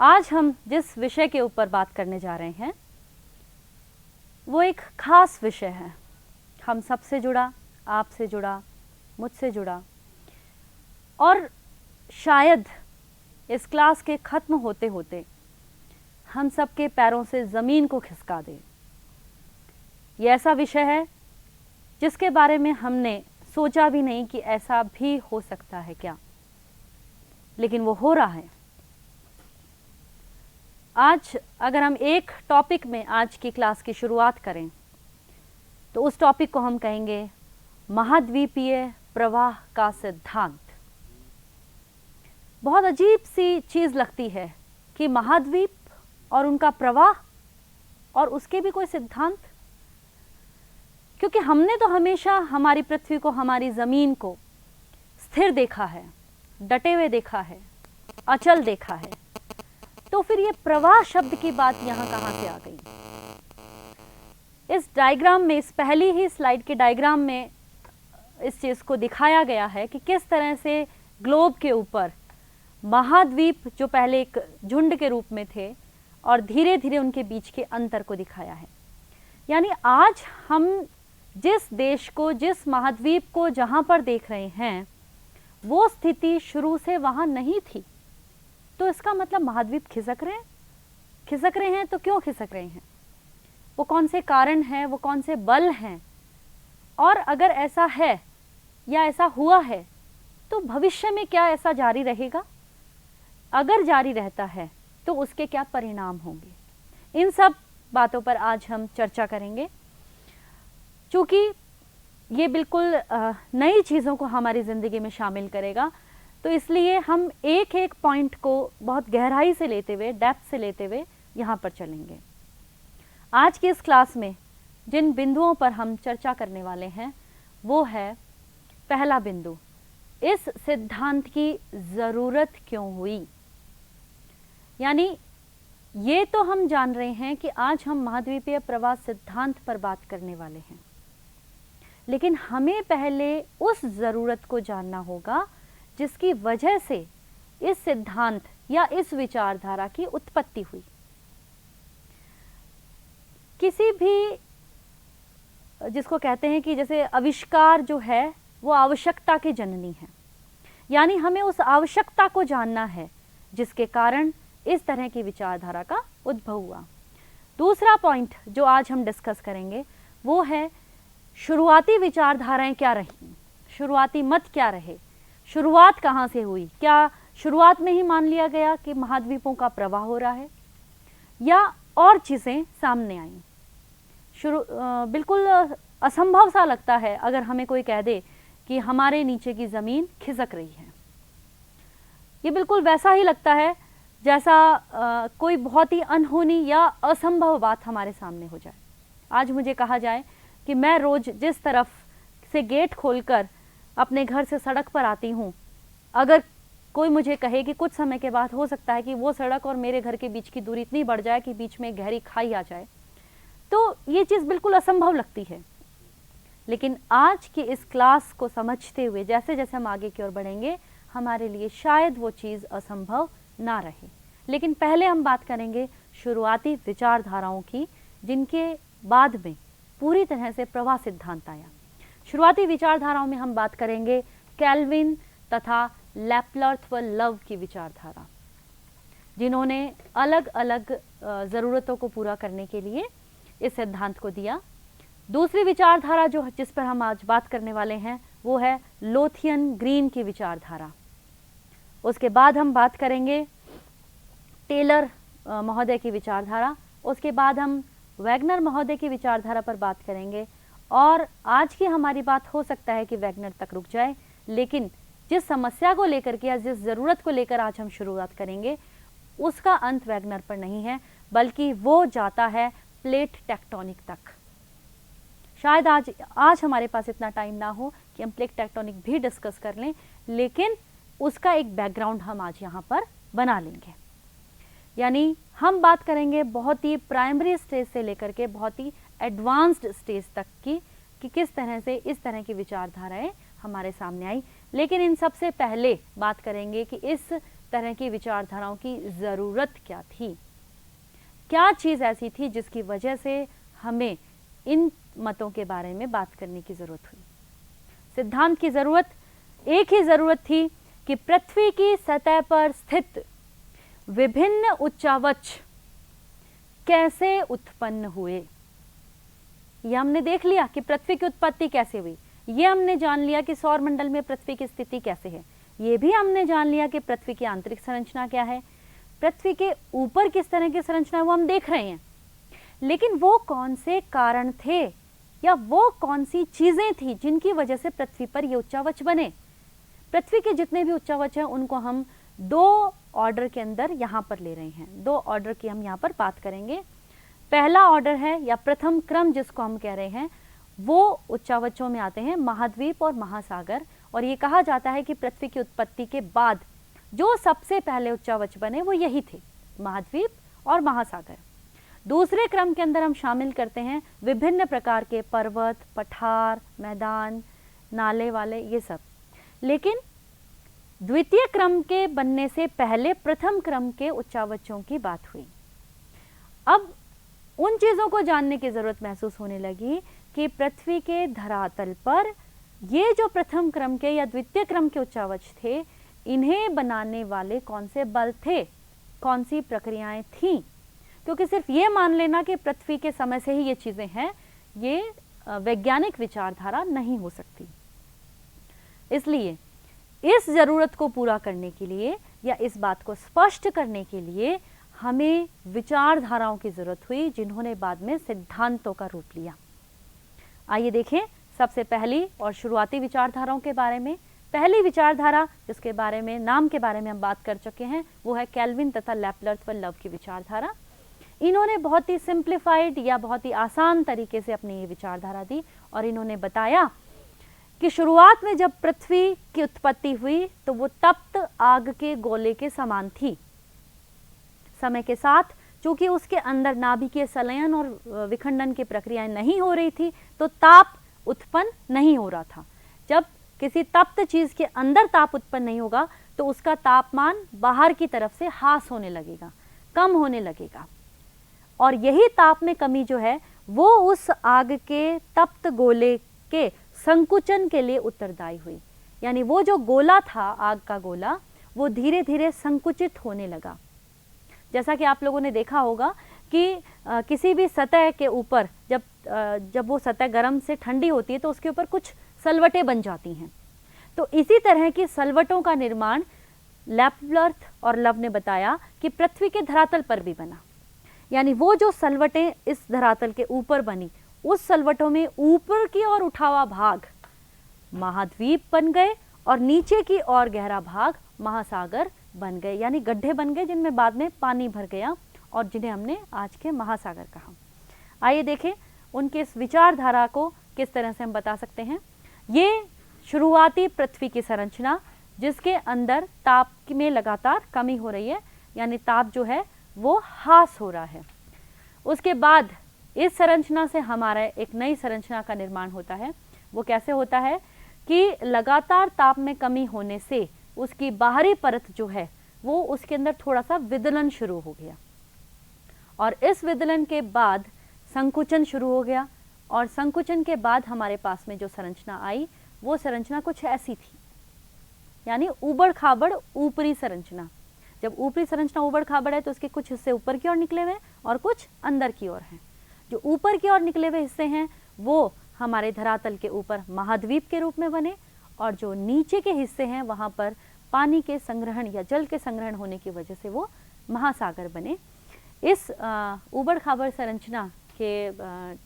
आज हम जिस विषय के ऊपर बात करने जा रहे हैं वो एक खास विषय है। हम सबसे जुड़ा, आपसे जुड़ा, मुझसे जुड़ा और शायद इस क्लास के ख़त्म होते होते हम सबके पैरों से ज़मीन को खिसका दे। ये ऐसा विषय है जिसके बारे में हमने सोचा भी नहीं कि ऐसा भी हो सकता है क्या, लेकिन वो हो रहा है। आज अगर हम एक टॉपिक में आज की क्लास की शुरुआत करें तो उस टॉपिक को हम कहेंगे महाद्वीपीय प्रवाह का सिद्धांत। बहुत अजीब सी चीज़ लगती है कि महाद्वीप और उनका प्रवाह और उसके भी कोई सिद्धांत, क्योंकि हमने तो हमेशा हमारी पृथ्वी को, हमारी ज़मीन को स्थिर देखा है, डटे हुए देखा है, अचल देखा है। तो फिर ये प्रवाह शब्द की बात यहाँ कहाँ से आ गई? इस डायग्राम में, इस पहली ही स्लाइड के डायग्राम में इस चीज़ को दिखाया गया है कि किस तरह से ग्लोब के ऊपर महाद्वीप जो पहले एक झुंड के रूप में थे और धीरे धीरे उनके बीच के अंतर को दिखाया है। यानी आज हम जिस देश को, जिस महाद्वीप को जहाँ पर देख रहे हैं वो स्थिति शुरू से वहाँ नहीं थी। तो इसका मतलब महाद्वीप खिसक रहे हैं। खिसक रहे हैं तो क्यों खिसक रहे हैं? वो कौन से कारण हैं, वो कौन से बल हैं? और अगर ऐसा है या ऐसा हुआ है तो भविष्य में क्या ऐसा जारी रहेगा? अगर जारी रहता है तो उसके क्या परिणाम होंगे? इन सब बातों पर आज हम चर्चा करेंगे। चूँकि ये बिल्कुल नई चीज़ों को हमारी ज़िंदगी में शामिल करेगा, तो इसलिए हम एक एक पॉइंट को बहुत गहराई से लेते हुए, डेप्थ से लेते हुए यहाँ पर चलेंगे। आज की इस क्लास में जिन बिंदुओं पर हम चर्चा करने वाले हैं वो है, पहला बिंदु, इस सिद्धांत की ज़रूरत क्यों हुई। यानी ये तो हम जान रहे हैं कि आज हम महाद्वीपीय प्रवाह सिद्धांत पर बात करने वाले हैं, लेकिन हमें पहले उस ज़रूरत को जानना होगा जिसकी वजह से इस सिद्धांत या इस विचारधारा की उत्पत्ति हुई। किसी भी, जिसको कहते हैं कि जैसे आविष्कार जो है वो आवश्यकता की जननी है, यानी हमें उस आवश्यकता को जानना है जिसके कारण इस तरह की विचारधारा का उद्भव हुआ। दूसरा पॉइंट जो आज हम डिस्कस करेंगे वो है शुरुआती विचारधाराएं क्या रहीं, शुरुआती मत क्या रहे, शुरुआत कहाँ से हुई। क्या शुरुआत में ही मान लिया गया कि महाद्वीपों का प्रवाह हो रहा है या और चीज़ें सामने आईं? बिल्कुल असंभव सा लगता है अगर हमें कोई कह दे कि हमारे नीचे की ज़मीन खिसक रही है। ये बिल्कुल वैसा ही लगता है जैसा कोई बहुत ही अनहोनी या असंभव बात हमारे सामने हो जाए। आज मुझे कहा जाए कि मैं रोज़ जिस तरफ से गेट खोलकर अपने घर से सड़क पर आती हूँ, अगर कोई मुझे कहे कि कुछ समय के बाद हो सकता है कि वो सड़क और मेरे घर के बीच की दूरी इतनी बढ़ जाए कि बीच में गहरी खाई आ जाए, तो ये चीज़ बिल्कुल असंभव लगती है। लेकिन आज की इस क्लास को समझते हुए जैसे जैसे हम आगे की ओर बढ़ेंगे, हमारे लिए शायद वो चीज़ असंभव ना रहे। लेकिन पहले हम बात करेंगे शुरुआती विचारधाराओं की, जिनके बाद में पूरी तरह से प्रवाह सिद्धांत आया। शुरुआती विचारधाराओं में हम बात करेंगे कैल्विन तथा लैपलर्थ व लव की विचारधारा, जिन्होंने अलग अलग ज़रूरतों को पूरा करने के लिए इस सिद्धांत को दिया। दूसरी विचारधारा जो जिस पर हम आज बात करने वाले हैं वो है लोथियन ग्रीन की विचारधारा। उसके बाद हम बात करेंगे टेलर महोदय की विचारधारा। उसके बाद हम वैगनर महोदय की विचारधारा पर बात करेंगे। और आज की हमारी बात हो सकता है कि वैगनर तक रुक जाए, लेकिन जिस समस्या को लेकर के या जिस ज़रूरत को लेकर आज हम शुरुआत करेंगे उसका अंत वैगनर पर नहीं है, बल्कि वो जाता है प्लेट टेक्टोनिक तक। शायद आज हमारे पास इतना टाइम ना हो कि हम प्लेट टेक्टोनिक भी डिस्कस कर लें, लेकिन उसका एक बैकग्राउंड हम आज यहाँ पर बना लेंगे। यानी हम बात करेंगे बहुत ही प्राइमरी स्टेज से लेकर के बहुत ही एडवांस्ड स्टेज तक की, कि किस तरह से इस तरह की विचारधाराएं हमारे सामने आई। लेकिन इन सबसे पहले बात करेंगे कि इस तरह की विचारधाराओं की ज़रूरत क्या थी, क्या चीज़ ऐसी थी जिसकी वजह से हमें इन मतों के बारे में बात करने की ज़रूरत हुई। सिद्धांत की ज़रूरत, एक ही ज़रूरत थी कि पृथ्वी की सतह पर स्थित विभिन्न उच्चावच कैसे उत्पन्न हुए। यह हमने देख लिया कि पृथ्वी की उत्पत्ति कैसे हुई, ये हमने जान लिया कि सौर मंडल में पृथ्वी की स्थिति कैसे है, ये भी हमने जान लिया कि पृथ्वी की आंतरिक संरचना क्या है, पृथ्वी के ऊपर किस तरह की संरचना है वो हम देख रहे हैं। लेकिन वो कौन से कारण थे या वो कौन सी चीजें थी जिनकी वजह से पृथ्वी पर ये उच्चावच बने। पृथ्वी के जितने भी उच्चावच हैं उनको हम दो ऑर्डर के अंदर यहाँ पर ले रहे हैं, दो ऑर्डर की हम यहाँ पर बात करेंगे। पहला ऑर्डर है या प्रथम क्रम जिसको हम कह रहे हैं, वो उच्चावचों में आते हैं महाद्वीप और महासागर। और ये कहा जाता है कि पृथ्वी की उत्पत्ति के बाद जो सबसे पहले उच्चावच बने वो यही थे, महाद्वीप और महासागर। दूसरे क्रम के अंदर हम शामिल करते हैं विभिन्न प्रकार के पर्वत, पठार, मैदान, नाले वाले, ये सब। लेकिन द्वितीय क्रम के बनने से पहले प्रथम क्रम के उच्चावचों की बात हुई। अब उन चीज़ों को जानने की ज़रूरत महसूस होने लगी कि पृथ्वी के धरातल पर ये जो प्रथम क्रम के या द्वितीय क्रम के उच्चावच थे, इन्हें बनाने वाले कौन से बल थे, कौन सी प्रक्रियाएं थीं। क्योंकि सिर्फ ये मान लेना कि पृथ्वी के समय से ही ये चीज़ें हैं, ये वैज्ञानिक विचारधारा नहीं हो सकती। इसलिए इस ज़रूरत को पूरा करने के लिए या इस बात को स्पष्ट करने के लिए हमें विचारधाराओं की ज़रूरत हुई, जिन्होंने बाद में सिद्धांतों का रूप लिया। आइए देखें सबसे पहली और शुरुआती विचारधाराओं के बारे में। पहली विचारधारा जिसके बारे में, नाम के बारे में हम बात कर चुके हैं, वो है कैल्विन तथा लेपलर्थ की विचारधारा। इन्होंने बहुत ही सिंप्लीफाइड या बहुत ही आसान तरीके से अपनी ये विचारधारा दी और इन्होंने बताया कि शुरुआत में जब पृथ्वी की उत्पत्ति हुई तो वो तप्त आग के गोले के समान थी। समय के साथ चूंकि उसके अंदर नाभिकीय संलयन और विखंडन की प्रक्रियाएं नहीं हो रही थी, तो ताप उत्पन्न नहीं हो रहा था। जब किसी तप्त चीज के अंदर ताप उत्पन्न नहीं होगा तो उसका तापमान बाहर की तरफ से ह्रास होने लगेगा, कम होने लगेगा। और यही ताप में कमी जो है वो उस आग के तप्त गोले के संकुचन के लिए उत्तरदायी हुई। यानी वो जो गोला था, आग का गोला, वो धीरे धीरे संकुचित होने लगा। जैसा कि आप लोगों ने देखा होगा कि किसी भी सतह के ऊपर जब वो सतह गर्म से ठंडी होती है तो उसके ऊपर कुछ सलवटें बन जाती हैं। तो इसी तरह की सलवटों का निर्माण लेपलर्थ और लव ने बताया कि पृथ्वी के धरातल पर भी बना। यानी वो जो सलवटें इस धरातल के ऊपर बनी, उस सलवटों में ऊपर की ओर उठा हुआ भाग महाद्वीप बन गए और नीचे की ओर गहरा भाग महासागर बन गए। यानी गड्ढे बन गए जिनमें बाद में पानी भर गया और जिन्हें हमने आज के महासागर कहा। आइए देखें उनके इस विचारधारा को किस तरह से हम बता सकते हैं। ये शुरुआती पृथ्वी की संरचना जिसके अंदर ताप में लगातार कमी हो रही है, यानी ताप जो है वो ह्रास हो रहा है। उसके बाद इस संरचना से हमारा एक नई संरचना का निर्माण होता है। वो कैसे होता है कि लगातार ताप में कमी होने से उसकी बाहरी परत जो है वो उसके अंदर थोड़ा सा विदलन शुरू हो गया और इस विदलन के बाद संकुचन शुरू हो गया और संकुचन के बाद हमारे पास में जो संरचना आई वो संरचना कुछ ऐसी थी, यानी ऊबड़ खाबड़ ऊपरी संरचना। जब ऊपरी संरचना ऊबड़ खाबड़ है तो उसके कुछ हिस्से ऊपर की ओर निकले हुए और कुछ अंदर की ओर हैं। जो ऊपर की ओर निकले हुए हिस्से हैं वो हमारे धरातल के ऊपर महाद्वीप के रूप में बने और जो नीचे के हिस्से हैं वहाँ पर पानी के संग्रहण या जल के संग्रहण होने की वजह से वो महासागर बने। इस ऊबड़ खाबड़ संरचना के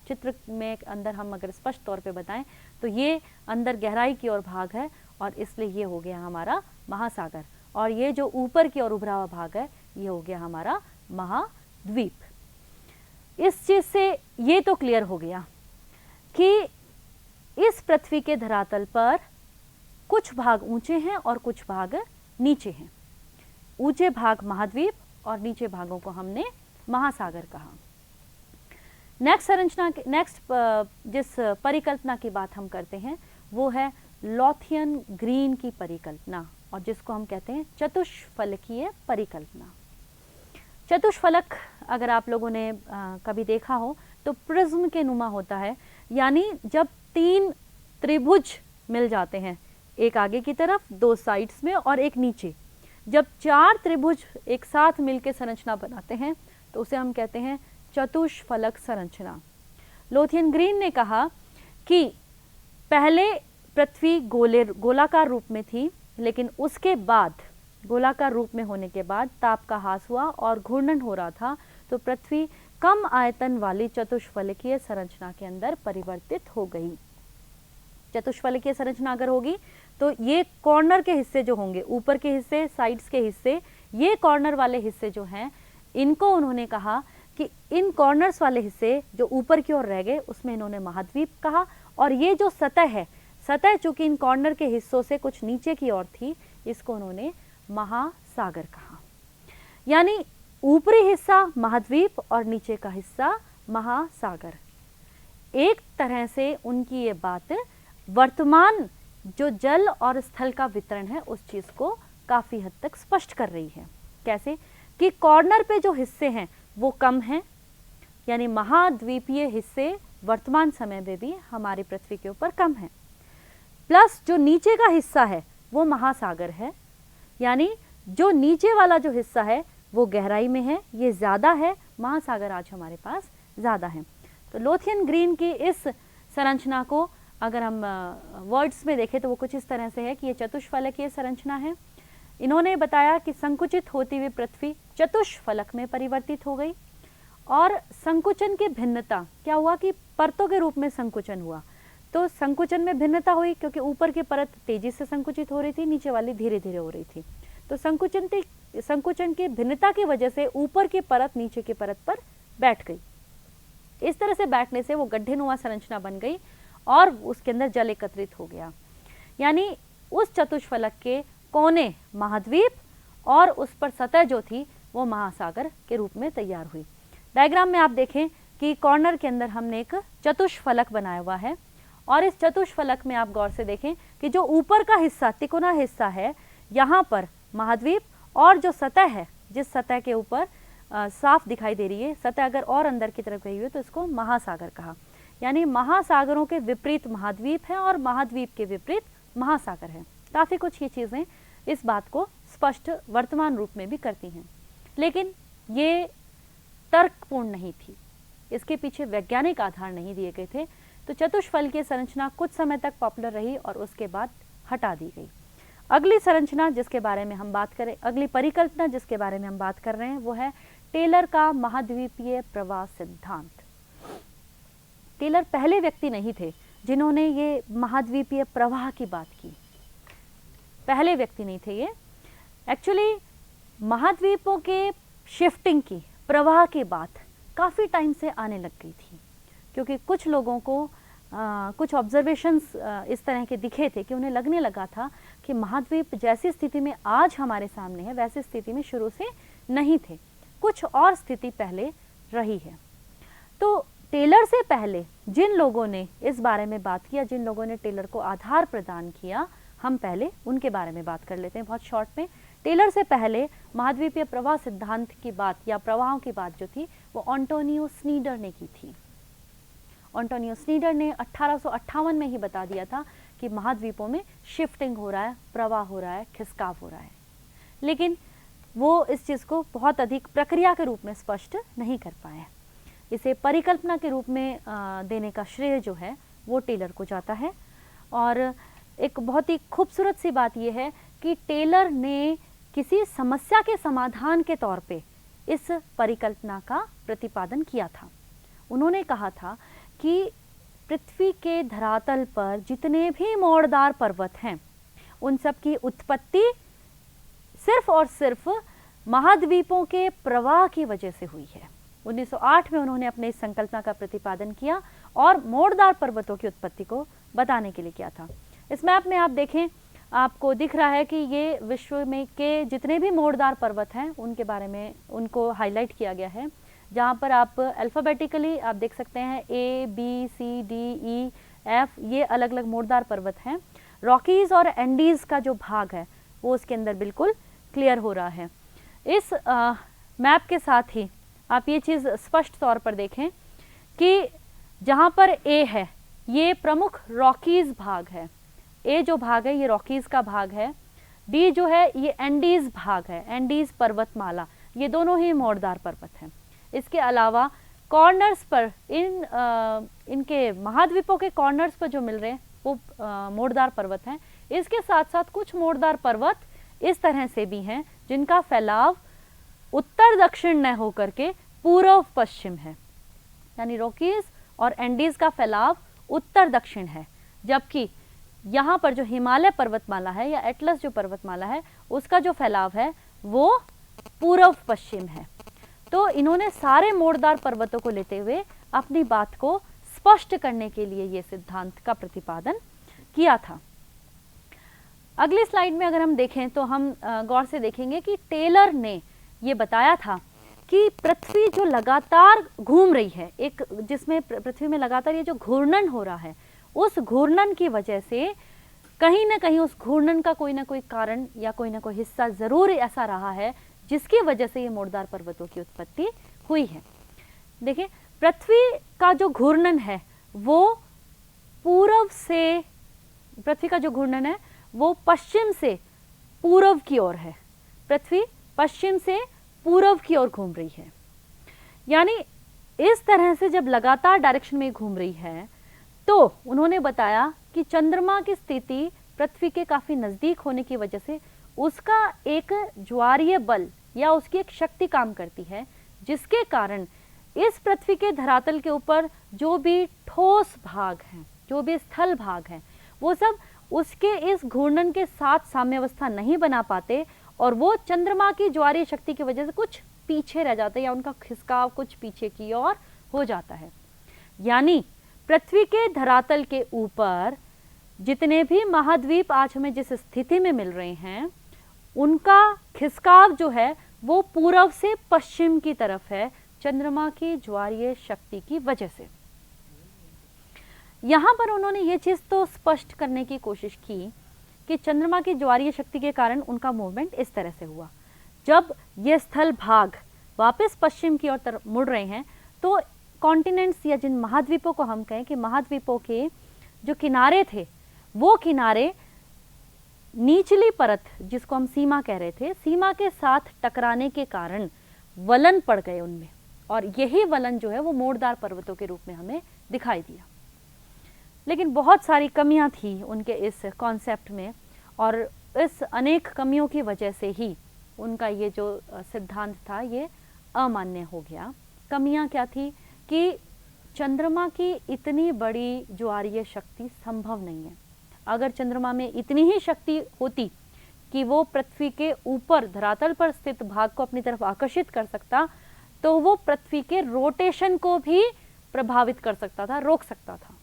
चित्र में अंदर हम अगर स्पष्ट तौर पे बताएं तो ये अंदर गहराई की ओर भाग है और इसलिए ये हो गया हमारा महासागर, और ये जो ऊपर की ओर उभरा हुआ भाग है ये हो गया हमारा महाद्वीप। इस चीज से ये तो क्लियर हो गया कि इस पृथ्वी के धरातल पर कुछ भाग ऊंचे हैं और कुछ भाग नीचे हैं। ऊंचे भाग महाद्वीप और नीचे भागों को हमने महासागर कहा। नेक्स्ट जिस परिकल्पना की बात हम करते हैं वो है लोथियन ग्रीन की परिकल्पना। और जिसको हम कहते हैं चतुष्फलकीय परिकल्पना। चतुष्फलक अगर आप लोगों ने कभी देखा हो तो प्रिज्म के नुमा होता है, यानी जब 3 त्रिभुज मिल जाते हैं, एक आगे की तरफ, 2 साइड्स में और एक नीचे, जब 4 त्रिभुज एक साथ मिलकर संरचना बनाते हैं तो उसे हम कहते हैं चतुष्फलक संरचना। लोथियन ग्रीन ने कहा कि पहले पृथ्वी गोलाकार रूप में थी, लेकिन उसके बाद गोलाकार रूप में होने के बाद ताप का ह्रास हुआ और घूर्णन हो रहा था, तो पृथ्वी कम आयतन वाली चतुष्फलकीय संरचना के अंदर परिवर्तित हो गई। चतुष्फलकीय संरचना अगर होगी तो ये कॉर्नर के हिस्से जो होंगे, ऊपर के हिस्से, साइड्स के हिस्से, ये कॉर्नर वाले हिस्से जो हैं, इनको उन्होंने कहा कि इन कॉर्नर्स वाले हिस्से जो ऊपर की ओर रह गए उसमें इन्होंने महाद्वीप कहा, और ये जो सतह है, सतह चूंकि इन कॉर्नर के हिस्सों से कुछ नीचे की ओर थी, इसको उन्होंने महासागर कहा। यानी ऊपरी हिस्सा महाद्वीप और नीचे का हिस्सा महासागर। एक तरह से उनकी ये बात वर्तमान जो जल और स्थल का वितरण है उस चीज को काफी हद तक स्पष्ट कर रही है। कैसे कि कॉर्नर पे जो हिस्से हैं वो कम हैं, यानी महाद्वीपीय हिस्से वर्तमान समय में भी हमारी पृथ्वी के ऊपर कम है, प्लस जो नीचे का हिस्सा है वो महासागर है, यानी जो नीचे वाला जो हिस्सा है वो गहराई में है, ये ज़्यादा है, महासागर आज हमारे पास ज़्यादा है। तो लोथियन ग्रीन की इस संरचना को अगर हम वर्ड्स में देखें तो वो कुछ इस तरह से है कि ये चतुष्फलकीय संरचना है। इन्होंने बताया कि संकुचित होती हुई पृथ्वी चतुष्फलक में परिवर्तित हो गई, और संकुचन की भिन्नता क्या हुआ कि परतों के रूप में संकुचन हुआ। तो संकुचन में भिन्नता हुई क्योंकि ऊपर की परत तेजी से संकुचित हो रही थी, नीचे वाली धीरे धीरे हो रही थी। तो संकुचन की भिन्नता की वजह से ऊपर की परत नीचे की परत पर बैठ गई। इस तरह से बैठने से वो गड्ढेनुमा संरचना बन गई और उसके अंदर जल एकत्रित हो गया। यानी उस चतुष्फलक के कोने महाद्वीप और उस पर सतह जो थी वो महासागर के रूप में तैयार हुई। डायग्राम में आप देखें कि कॉर्नर के अंदर हमने एक चतुष्फलक बनाया हुआ है, और इस चतुष्फलक में आप गौर से देखें कि जो ऊपर का हिस्सा, तिकोना हिस्सा है, यहाँ पर महाद्वीप, और जो सतह है, जिस सतह के ऊपर साफ दिखाई दे रही है, सतह अगर और अंदर की तरफ गई हुई तो इसको महासागर कहा। यानी महासागरों के विपरीत महाद्वीप है और महाद्वीप के विपरीत महासागर है। काफ़ी कुछ ये चीज़ें इस बात को स्पष्ट वर्तमान रूप में भी करती हैं, लेकिन ये तर्कपूर्ण नहीं थी, इसके पीछे वैज्ञानिक आधार नहीं दिए गए थे। तो चतुष्फलकीय संरचना कुछ समय तक पॉपुलर रही और उसके बाद हटा दी गई। अगली संरचना जिसके बारे में हम बात करें, अगली परिकल्पना जिसके बारे में हम बात कर रहे हैं वो है टेलर का महाद्वीपीय प्रवाह सिद्धांत। टेलर पहले व्यक्ति नहीं थे जिन्होंने ये महाद्वीपीय प्रवाह की बात की, पहले व्यक्ति नहीं थे ये। एक्चुअली महाद्वीपों के शिफ्टिंग की, प्रवाह की बात काफ़ी टाइम से आने लग गई थी, क्योंकि कुछ लोगों को कुछ ऑब्जर्वेशंस इस तरह के दिखे थे कि उन्हें लगने लगा था कि महाद्वीप जैसी स्थिति में आज हमारे सामने है वैसी स्थिति में शुरू से नहीं थे, कुछ और स्थिति पहले रही है। तो टेलर से पहले जिन लोगों ने इस बारे में बात किया, जिन लोगों ने टेलर को आधार प्रदान किया, हम पहले उनके बारे में बात कर लेते हैं बहुत शॉर्ट में। टेलर से पहले महाद्वीपीय प्रवाह सिद्धांत की बात या प्रवाहों की बात जो थी वो एंटोनियो स्नीडर ने की थी। एंटोनियो स्नीडर ने 1858 में ही बता दिया था कि महाद्वीपों में शिफ्टिंग हो रहा है, प्रवाह हो रहा है, खिसकाव हो रहा है, लेकिन वो इस चीज़ को बहुत अधिक प्रक्रिया के रूप में स्पष्ट नहीं कर पाए। इसे परिकल्पना के रूप में देने का श्रेय जो है वो टेलर को जाता है। और एक बहुत ही खूबसूरत सी बात यह है कि टेलर ने किसी समस्या के समाधान के तौर पे इस परिकल्पना का प्रतिपादन किया था। उन्होंने कहा था कि पृथ्वी के धरातल पर जितने भी मोड़दार पर्वत हैं उन सब की उत्पत्ति सिर्फ और सिर्फ महाद्वीपों के प्रवाह की वजह से हुई है। 1908 में उन्होंने अपने इस संकल्पना का प्रतिपादन किया और मोड़दार पर्वतों की उत्पत्ति को बताने के लिए किया था। इस मैप में आप देखें, आपको दिख रहा है कि ये विश्व में के जितने भी मोड़दार पर्वत हैं उनके बारे में उनको हाईलाइट किया गया है, जहाँ पर आप अल्फ़ाबेटिकली आप देख सकते हैं A, B, C, D, E, F, ये अलग अलग मोड़दार पर्वत हैं। रॉकीज़ और एंडीज़ का जो भाग है वो उसके अंदर बिल्कुल क्लियर हो रहा है। इस मैप के साथ ही आप ये चीज़ स्पष्ट तौर पर देखें कि जहाँ पर ए है ये प्रमुख रॉकीज़ भाग है, ए जो भाग है ये रॉकीज़ का भाग है, डी जो है ये एंडीज़ भाग है, एंडीज़ पर्वतमाला, ये दोनों ही मोड़दार पर्वत हैं। इसके अलावा कॉर्नर्स पर इनके महाद्वीपों के कॉर्नर्स पर जो मिल रहे हैं वो मोड़दार पर्वत हैं। इसके साथ साथ कुछ मोड़दार पर्वत इस तरह से भी हैं जिनका फैलाव उत्तर दक्षिण न होकर के पूर्व पश्चिम है, यानी रॉकीज और एंडीज का फैलाव उत्तर दक्षिण है, जबकि यहाँ पर जो हिमालय पर्वतमाला है या एटलस जो पर्वतमाला है उसका जो फैलाव है वो पूर्व पश्चिम है। तो इन्होंने सारे मोड़दार पर्वतों को लेते हुए अपनी बात को स्पष्ट करने के लिए ये सिद्धांत का प्रतिपादन किया था। अगली स्लाइड में अगर हम देखें तो हम गौर से देखेंगे कि टेलर ने ये बताया था कि पृथ्वी जो लगातार घूम रही है, एक जिसमें पृथ्वी में लगातार ये जो घूर्णन हो रहा है, उस घूर्णन की वजह से कहीं ना कहीं उस घूर्णन का कोई ना कोई कारण या कोई ना कोई हिस्सा जरूर ऐसा रहा है जिसकी वजह से ये मोड़दार पर्वतों की उत्पत्ति हुई है। देखिए, पृथ्वी का जो घूर्णन है वो पूर्व से, पृथ्वी का जो घूर्णन है वो पश्चिम से पूर्व की ओर है, पृथ्वी पश्चिम से पूर्व की ओर घूम रही है। यानी इस तरह से जब लगातार डायरेक्शन में घूम रही है तो उन्होंने बताया कि चंद्रमा की स्थिति पृथ्वी के काफी नजदीक होने की वजह से उसका एक ज्वारीय बल या उसकी एक शक्ति काम करती है, जिसके कारण इस पृथ्वी के धरातल के ऊपर जो भी ठोस भाग हैं, जो भी स्थल भाग हैं, वो सब उसके इस घूर्णन के साथ साम्यावस्था नहीं बना पाते और वो चंद्रमा की ज्वारीय शक्ति की वजह से कुछ पीछे रह जाते हैं या उनका खिसकाव कुछ पीछे की ओर हो जाता है। यानी पृथ्वी के धरातल के ऊपर जितने भी महाद्वीप आज हमें जिस स्थिति में मिल रहे हैं उनका खिसकाव जो है वो पूर्व से पश्चिम की तरफ है, चंद्रमा की ज्वारीय शक्ति की वजह से। यहां पर उन्होंने ये चीज तो स्पष्ट करने की कोशिश की कि चंद्रमा की ज्वारीय शक्ति के कारण उनका मूवमेंट इस तरह से हुआ। जब ये स्थल भाग वापस पश्चिम की ओर मुड़ रहे हैं तो कॉन्टिनेंट्स या जिन महाद्वीपों को हम कहें कि महाद्वीपों के जो किनारे थे वो किनारे निचली परत जिसको हम सीमा कह रहे थे, सीमा के साथ टकराने के कारण वलन पड़ गए उनमें, और यही वलन जो है वो मोड़दार पर्वतों के रूप में हमें दिखाई दिया। लेकिन बहुत सारी कमियां थी उनके इस कॉन्सेप्ट में और इस अनेक कमियों की वजह से ही उनका ये जो सिद्धांत था ये अमान्य हो गया। कमियां क्या थी कि चंद्रमा की इतनी बड़ी ज्वारीय शक्ति संभव नहीं है। अगर चंद्रमा में इतनी ही शक्ति होती कि वो पृथ्वी के ऊपर धरातल पर स्थित भाग को अपनी तरफ आकर्षित कर सकता तो वो पृथ्वी के रोटेशन को भी प्रभावित कर सकता था, रोक सकता था।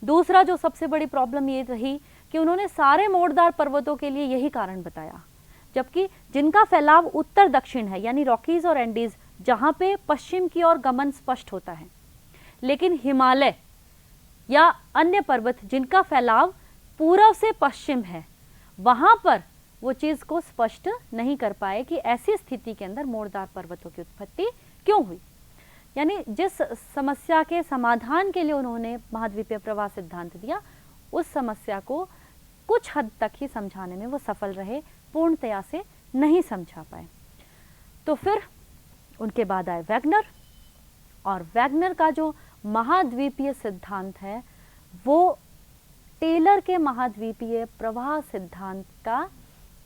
दूसरा जो सबसे बड़ी प्रॉब्लम ये रही कि उन्होंने सारे मोड़दार पर्वतों के लिए यही कारण बताया, जबकि जिनका फैलाव उत्तर दक्षिण है यानी रॉकीज और एंडीज जहां पे पश्चिम की ओर गमन स्पष्ट होता है, लेकिन हिमालय या अन्य पर्वत जिनका फैलाव पूर्व से पश्चिम है वहां पर वो चीज को स्पष्ट नहीं कर पाए कि ऐसी स्थिति के अंदर मोड़दार पर्वतों की उत्पत्ति क्यों हुई। यानी जिस समस्या के समाधान के लिए उन्होंने महाद्वीपीय प्रवाह सिद्धांत दिया उस समस्या को कुछ हद तक ही समझाने में वो सफल रहे, पूर्णतया से नहीं समझा पाए। तो फिर उनके बाद आए वैगनर, और वैगनर का जो महाद्वीपीय सिद्धांत है वो टेलर के महाद्वीपीय प्रवाह सिद्धांत का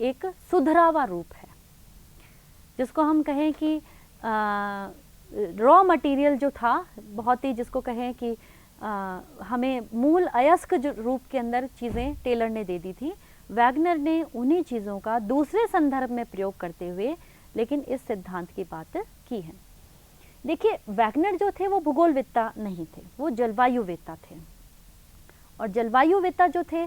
एक सुधरावा रूप है, जिसको हम कहें कि रॉ मटेरियल जो था बहुत ही, जिसको कहें कि हमें मूल अयस्क रूप के अंदर चीज़ें टेलर ने दे दी थी, वैगनर ने उन्हीं चीज़ों का दूसरे संदर्भ में प्रयोग करते हुए लेकिन इस सिद्धांत की बात की है। देखिए, वैगनर जो थे वो भूगोलवेत्ता नहीं थे, वो जलवायुवेत्ता थे, और जलवायुवेत्ता जो थे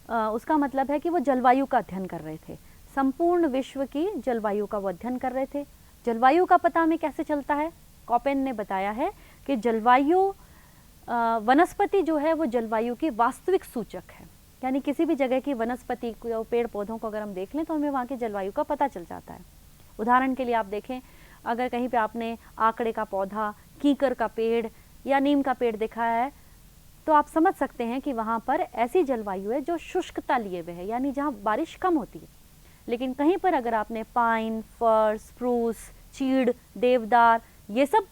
उसका मतलब है कि वो जलवायु का अध्ययन कर रहे थे, संपूर्ण विश्व की जलवायु का वो अध्ययन कर रहे थे। जलवायु का पता हमें कैसे चलता है? कॉपेन ने बताया है कि जलवायु वनस्पति जो है वो जलवायु की वास्तविक सूचक है, यानी किसी भी जगह की वनस्पति को, पेड़ पौधों को अगर हम देख लें तो हमें वहाँ की जलवायु का पता चल जाता है। उदाहरण के लिए आप देखें, अगर कहीं पे आपने आकड़े का पौधा, कीकर का पेड़ या नीम का पेड़ देखा है तो आप समझ सकते हैं कि वहाँ पर ऐसी जलवायु है जो शुष्कता लिए हुए है, यानी जहाँ बारिश कम होती है। लेकिन कहीं पर अगर आपने पाइन, फर, स्प्रूस, चीड़, देवदार, ये सब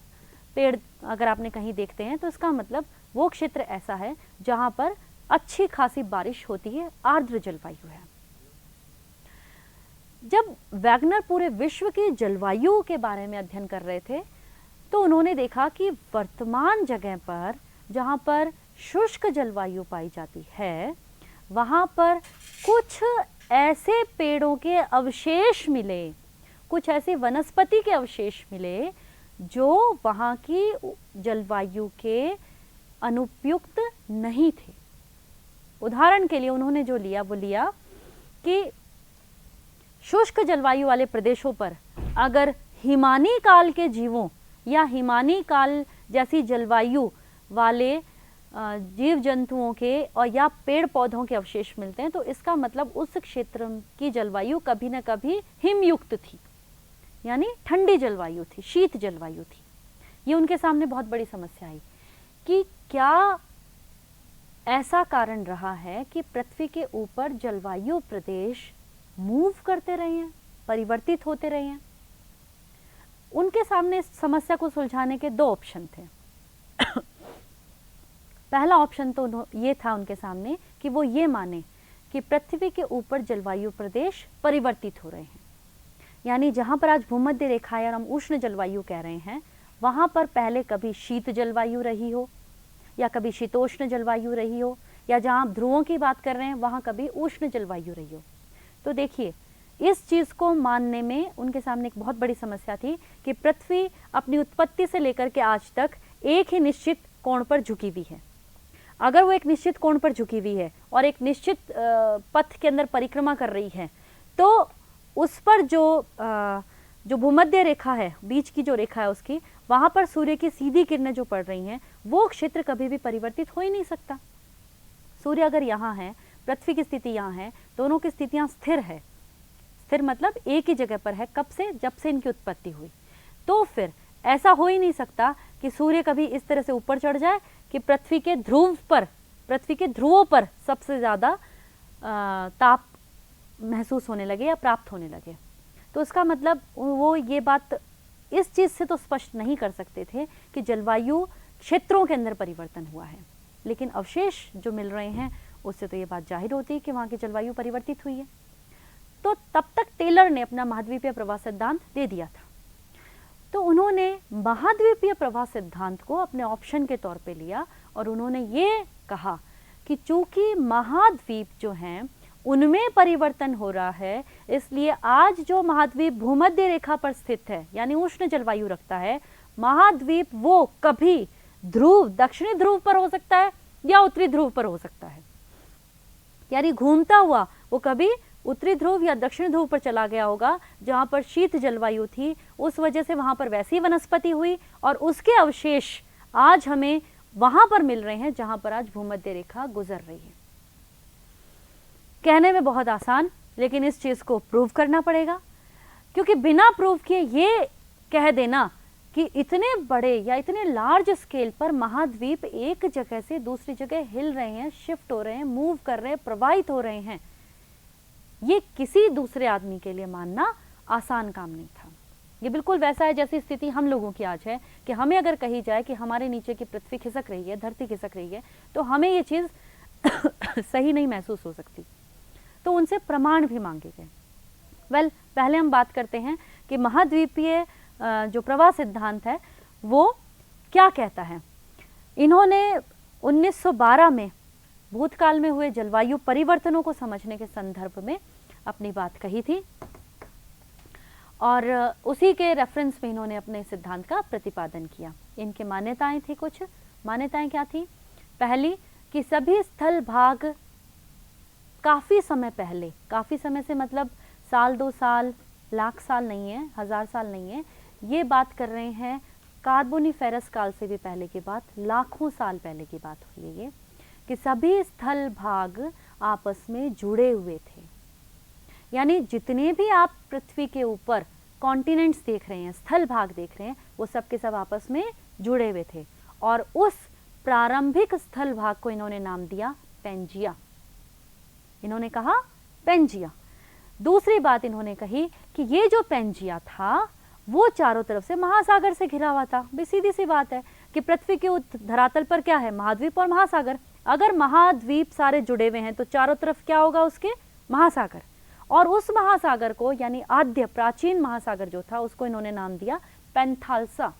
पेड़ अगर आपने कहीं देखते हैं तो इसका मतलब वो क्षेत्र ऐसा है जहाँ पर अच्छी खासी बारिश होती है, आर्द्र जलवायु है। जब वैगनर पूरे विश्व की जलवायु के बारे में अध्ययन कर रहे थे तो उन्होंने देखा कि वर्तमान जगह पर जहाँ पर शुष्क जलवायु पाई जाती है वहाँ पर कुछ ऐसे पेड़ों के अवशेष मिले, कुछ ऐसे वनस्पति के अवशेष मिले जो वहाँ की जलवायु के अनुपयुक्त नहीं थे। उदाहरण के लिए उन्होंने जो लिया वो लिया कि शुष्क जलवायु वाले प्रदेशों पर अगर हिमानी काल के जीवों या हिमानी काल जैसी जलवायु वाले जीव जंतुओं के और या पेड़ पौधों के अवशेष मिलते हैं तो इसका मतलब उस क्षेत्र की जलवायु कभी न कभी हिमयुक्त थी, यानी ठंडी जलवायु थी, शीत जलवायु थी। ये उनके सामने बहुत बड़ी समस्या आई कि क्या ऐसा कारण रहा है कि पृथ्वी के ऊपर जलवायु प्रदेश मूव करते रहे हैं, परिवर्तित होते रहे हैं। उनके सामने इस समस्या को सुलझाने के दो ऑप्शन थे। पहला ऑप्शन तो ये था उनके सामने कि वो ये माने कि पृथ्वी के ऊपर जलवायु प्रदेश परिवर्तित हो रहे हैं, यानी जहाँ पर आज भूमध्य रेखा है और हम उष्ण जलवायु कह रहे हैं वहाँ पर पहले कभी शीत जलवायु रही हो या कभी शीतोष्ण जलवायु रही हो, या जहाँ आप ध्रुवों की बात कर रहे हैं वहाँ कभी उष्ण जलवायु रही हो। तो देखिए इस चीज़ को मानने में उनके सामने एक बहुत बड़ी समस्या थी कि पृथ्वी अपनी उत्पत्ति से लेकर के आज तक एक ही निश्चित कोण पर झुकी हुई है। अगर वो एक निश्चित कोण पर झुकी हुई है और एक निश्चित पथ के अंदर परिक्रमा कर रही है तो उस पर जो भूमध्य रेखा है, बीच की जो रेखा है उसकी, वहाँ पर सूर्य की सीधी किरणें जो पड़ रही हैं वो क्षेत्र कभी भी परिवर्तित हो ही नहीं सकता। सूर्य अगर यहाँ है, पृथ्वी की स्थिति यहाँ है, दोनों की स्थितियाँ स्थिर है। स्थिर मतलब एक ही जगह पर है। कब से? जब से इनकी उत्पत्ति हुई। तो फिर ऐसा हो ही नहीं सकता कि सूर्य कभी इस तरह से ऊपर चढ़ जाए कि पृथ्वी के ध्रुवों पर सबसे ज़्यादा ताप महसूस होने लगे या प्राप्त होने लगे। तो इसका मतलब वो ये बात इस चीज़ से तो स्पष्ट नहीं कर सकते थे कि जलवायु क्षेत्रों के अंदर परिवर्तन हुआ है, लेकिन अवशेष जो मिल रहे हैं उससे तो ये बात जाहिर होती है कि वहाँ की जलवायु परिवर्तित हुई है। तो तब तक टेलर ने अपना महाद्वीपीय प्रवाह सिद्धांत दे दिया था। तो उन्होंने महाद्वीपीय प्रवाह सिद्धांत को अपने ऑप्शन के तौर पे लिया और उन्होंने ये कहा कि चूंकि महाद्वीप जो हैं उनमें परिवर्तन हो रहा है, इसलिए आज जो महाद्वीप भूमध्य रेखा पर स्थित है यानी उष्ण जलवायु रखता है, महाद्वीप वो कभी ध्रुव, दक्षिणी ध्रुव पर हो सकता है या उत्तरी ध्रुव पर हो सकता है, यानी घूमता हुआ वो कभी उत्तरी ध्रुव या दक्षिण ध्रुव पर चला गया होगा जहाँ पर शीत जलवायु थी। उस वजह से वहाँ पर वैसी वनस्पति हुई और उसके अवशेष आज हमें वहाँ पर मिल रहे हैं जहाँ पर आज भूमध्य रेखा गुजर रही है। कहने में बहुत आसान, लेकिन इस चीज़ को प्रूव करना पड़ेगा, क्योंकि बिना प्रूव किए ये कह देना कि इतने बड़े या इतने लार्ज स्केल पर महाद्वीप एक जगह से दूसरी जगह हिल रहे हैं, शिफ्ट हो रहे हैं, मूव कर रहे हैं, प्रवाहित हो रहे हैं, ये किसी दूसरे आदमी के लिए मानना आसान काम नहीं था। ये बिल्कुल वैसा है जैसी स्थिति हम लोगों की आज है कि हमें अगर कही जाए कि हमारे नीचे की पृथ्वी खिसक रही है, धरती खिसक रही है, तो हमें ये चीज़ सही नहीं महसूस हो सकती। तो उनसे प्रमाण भी मांगे गए। पहले हम बात करते हैं कि महाद्वीपीय जो प्रवाह सिद्धांत है वो क्या कहता है। इन्होंने 1912 में भूतकाल में हुए जलवायु परिवर्तनों को समझने के संदर्भ में अपनी बात कही थी और उसी के रेफरेंस में इन्होंने अपने सिद्धांत का प्रतिपादन किया। इनके मान्यताएं थी, कुछ मान्यताएं क्या थी? पहली कि सभी स्थल भाग काफ़ी समय पहले, काफ़ी समय से मतलब साल, 2 साल, लाख साल नहीं है, 1000 साल नहीं है, ये बात कर रहे हैं कार्बोनिफेरस काल से भी पहले की बात, लाखों साल पहले की बात हुई है ये, कि सभी स्थल भाग आपस में जुड़े हुए थे। यानी जितने भी आप पृथ्वी के ऊपर कॉन्टिनेंट्स देख रहे हैं, स्थल भाग देख रहे हैं, वो सब के सब आपस में जुड़े हुए थे। और उस प्रारंभिक स्थल भाग को इन्होंने नाम दिया पेंजिया। इन्होंने कहा पेंजिया। दूसरी बात इन्होंने कही कि ये जो पेंजिया था वो चारों तरफ से महासागर से घिरा हुआ था। भी सीधी सी बात है कि पृथ्वी के धरातल पर क्या है, महाद्वीप और महासागर। अगर महाद्वीप सारे जुड़े हुए हैं तो चारों तरफ क्या होगा उसके, महासागर। और उस महासागर को यानी आद्य प्राचीन महासागर जो था उसको इन्होंने नाम दिया पेंथालसा।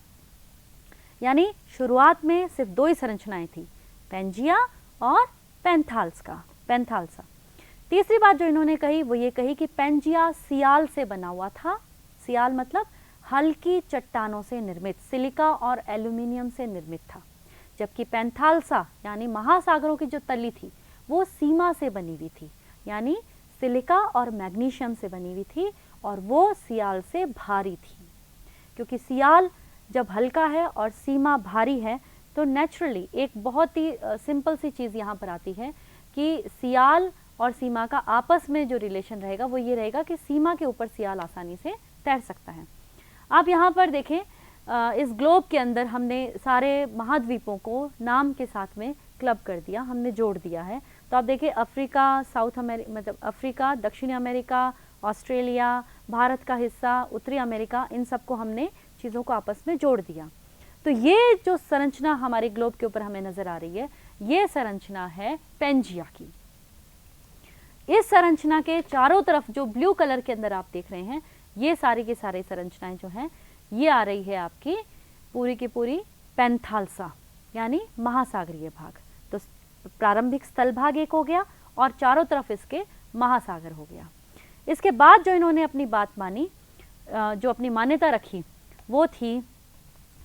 यानी शुरुआत में सिर्फ दो ही संरचनाएं थी, पेंजिया और पेंथालसा। तीसरी बात जो इन्होंने कही वो ये कही कि पेंजिया सियाल से बना हुआ था। सियाल मतलब हल्की चट्टानों से निर्मित, सिलिका और एल्यूमिनियम से निर्मित था। जबकि पेंथालसा यानी महासागरों की जो तली थी वो सीमा से बनी हुई थी, यानी सिलिका और मैग्नीशियम से बनी हुई थी, और वो सियाल से भारी थी। क्योंकि सियाल जब हल्का है और सीमा भारी है तो नेचुरली एक बहुत ही सिंपल सी चीज़ यहाँ पर आती है कि सियाल और सीमा का आपस में जो रिलेशन रहेगा वो ये रहेगा कि सीमा के ऊपर सियाल आसानी से तैर सकता है। आप यहाँ पर देखें, इस ग्लोब के अंदर हमने सारे महाद्वीपों को नाम के साथ में क्लब कर दिया, हमने जोड़ दिया है। तो आप देखिए अफ्रीका, साउथ अमेरिका मतलब अफ्रीका, दक्षिणी अमेरिका, ऑस्ट्रेलिया, भारत का हिस्सा, उत्तरी अमेरिका, इन सबको हमने चीज़ों को आपस में जोड़ दिया। तो ये जो संरचना हमारे ग्लोब के ऊपर हमें नज़र आ रही है, ये संरचना है पेंजिया की। इस संरचना के चारों तरफ जो ब्लू कलर के अंदर आप देख रहे हैं, ये सारी की सारी संरचनाएं जो हैं ये आ रही है आपकी पूरी की पूरी पेंथालसा यानी महासागरीय भाग। तो प्रारंभिक स्थल भाग एक हो गया और चारों तरफ इसके महासागर हो गया। इसके बाद जो इन्होंने अपनी बात मानी, जो अपनी मान्यता रखी, वो थी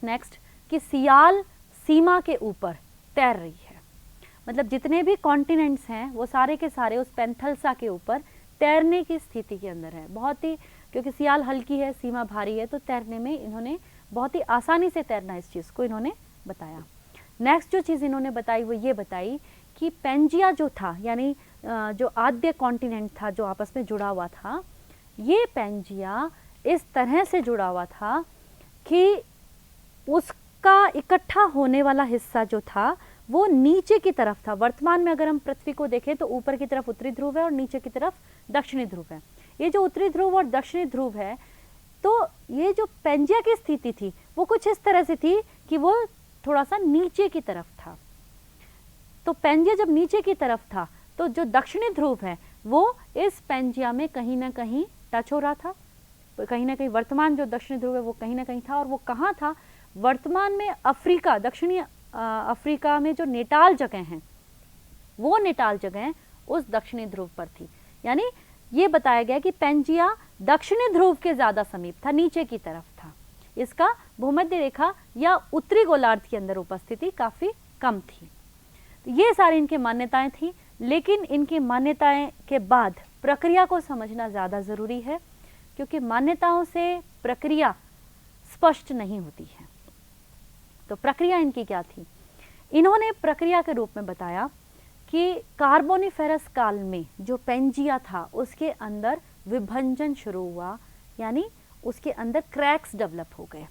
नेक्स्ट कि सियाल सीमा के ऊपर तैर रही है। मतलब जितने भी कॉन्टिनेंट्स हैं वो सारे के सारे उस पेंथालसा के ऊपर तैरने की स्थिति के अंदर है। बहुत ही, क्योंकि सियाल हल्की है, सीमा भारी है, तो तैरने में इन्होंने बहुत ही आसानी से तैरना, इस चीज़ को इन्होंने बताया। नेक्स्ट जो चीज़ इन्होंने बताई वो ये बताई कि पेंजिया जो था यानी जो आद्य कॉन्टिनेंट था जो आपस में जुड़ा हुआ था, ये पेंजिया इस तरह से जुड़ा हुआ था कि उसका इकट्ठा होने वाला हिस्सा जो था वो नीचे की तरफ था। वर्तमान में अगर हम पृथ्वी को देखें तो ऊपर की तरफ उत्तरी ध्रुव है और नीचे की तरफ दक्षिणी ध्रुव है। ये जो उत्तरी ध्रुव और दक्षिणी ध्रुव है, तो ये जो पेंजिया की स्थिति थी वो कुछ इस तरह से थी कि वो थोड़ा सा नीचे की तरफ था। तो पेंजिया जब नीचे की तरफ था तो जो दक्षिणी ध्रुव है वो इस पेंजिया में कहीं ना कहीं टच हो रहा था, कहीं ना कहीं वर्तमान जो दक्षिणी ध्रुव है वो कहीं ना कहीं था। और वो कहाँ था, वर्तमान में अफ्रीका, दक्षिणी अफ्रीका में जो नेटाल जगह हैं वो नेटाल जगह उस दक्षिणी ध्रुव पर थी। यानी ये बताया गया कि पेंजिया दक्षिणी ध्रुव के ज़्यादा समीप था, नीचे की तरफ था। इसका भूमध्य रेखा या उत्तरी गोलार्ध के अंदर उपस्थिति काफ़ी कम थी। तो ये सारी इनकी मान्यताएं थी, लेकिन इनकी मान्यताएं के बाद प्रक्रिया को समझना ज़्यादा ज़रूरी है, क्योंकि मान्यताओं से प्रक्रिया स्पष्ट नहीं होती है। तो प्रक्रिया इनकी क्या थी, इन्होंने प्रक्रिया के रूप में बताया कि कार्बोनिफेरस काल में जो पेंजिया था उसके अंदर विभंजन शुरू हुआ, यानी उसके अंदर क्रैक्स डेवलप हो गए,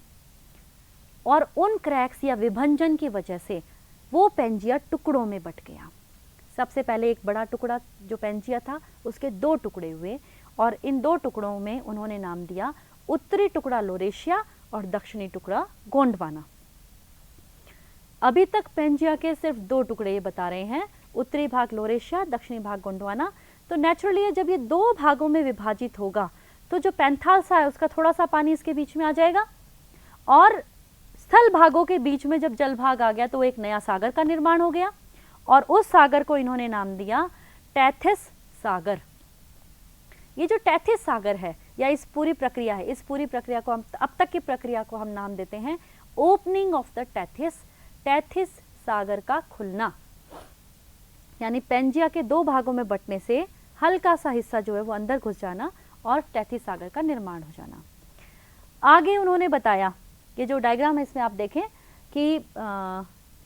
और उन क्रैक्स या विभंजन की वजह से वो पेंजिया टुकड़ों में बट गया। सबसे पहले एक बड़ा टुकड़ा जो पेंजिया था उसके दो टुकड़े हुए, और इन दो टुकड़ों में उन्होंने नाम दिया, उत्तरी टुकड़ा लोरेशिया और दक्षिणी टुकड़ा गोंडवाना। अभी तक पेंजिया के सिर्फ दो टुकड़े ये बता रहे हैं, उत्तरी भाग लोरेशिया, दक्षिणी भाग गोंडवाना। तो नेचुरली जब ये दो भागों में विभाजित होगा तो जो पेंथालसा है उसका थोड़ा सा पानी इसके बीच में आ जाएगा, और स्थल भागों के बीच में जब जल भाग आ गया तो एक नया सागर का निर्माण हो गया, और उस सागर को इन्होंने नाम दिया टेथिस सागर। ये जो टेथिस सागर है या इस पूरी प्रक्रिया है, इस पूरी प्रक्रिया को हम अब तक की प्रक्रिया को हम नाम देते हैं ओपनिंग ऑफ द टेथिस सागर का खुलना। यानी पेंजिया के दो भागों में बंटने से हल्का सा हिस्सा जो है वो अंदर घुस जाना और टेथिस सागर का निर्माण हो जाना। आगे उन्होंने बताया, ये जो डायग्राम है इसमें आप देखें कि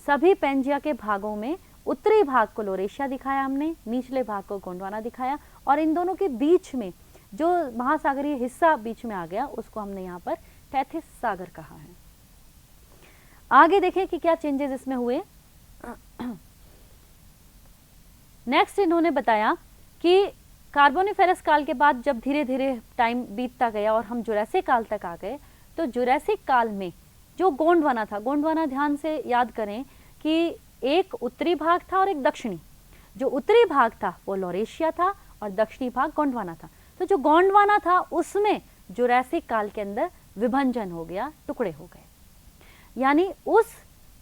सभी पेंजिया के भागों में उत्तरी भाग को लोरेशिया दिखाया हमने, निचले भाग को गोंडवाना दिखाया, और इन दोनों के बीच में जो महासागरीय हिस्सा बीच में आ गया उसको हमने यहाँ पर टेथिस सागर कहा है। आगे देखें कि क्या चेंजेस इसमें हुए। नेक्स्ट इन्होंने बताया कि कार्बोनिफेरस काल के बाद जब धीरे धीरे टाइम बीतता गया और हम जुरासिक काल तक आ गए, तो जुरासिक काल में जो गोंडवाना था, गोंडवाना ध्यान से याद करें कि एक उत्तरी भाग था और एक दक्षिणी। जो उत्तरी भाग था वो लोरेशिया था और दक्षिणी भाग गोंडवाना था। तो जो गोंडवाना था उसमें जुरासिक काल के अंदर विभंजन हो गया, टुकड़े हो गए। यानी उस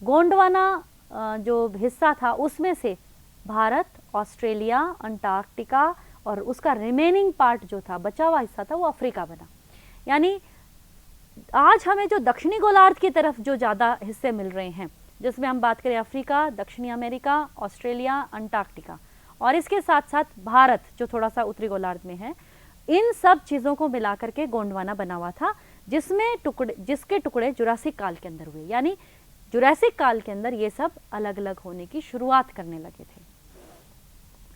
गोंडवाना जो हिस्सा था उसमें से भारत, ऑस्ट्रेलिया, अंटार्कटिका और उसका रिमेनिंग पार्ट जो था, बचा हुआ हिस्सा था, वो अफ्रीका बना। यानी आज हमें जो दक्षिणी गोलार्ध की तरफ जो ज़्यादा हिस्से मिल रहे हैं, जिसमें हम बात करें अफ्रीका, दक्षिणी अमेरिका, ऑस्ट्रेलिया, अंटार्कटिका, और इसके साथ साथ भारत जो थोड़ा सा उत्तरी गोलार्ध में है, इन सब चीज़ों को मिलाकर के गोंडवाना बना हुआ था, जिसके टुकड़े जुरासिक काल के अंदर हुए। यानी जुरासिक काल के अंदर ये सब अलग अलग होने की शुरुआत करने लगे थे।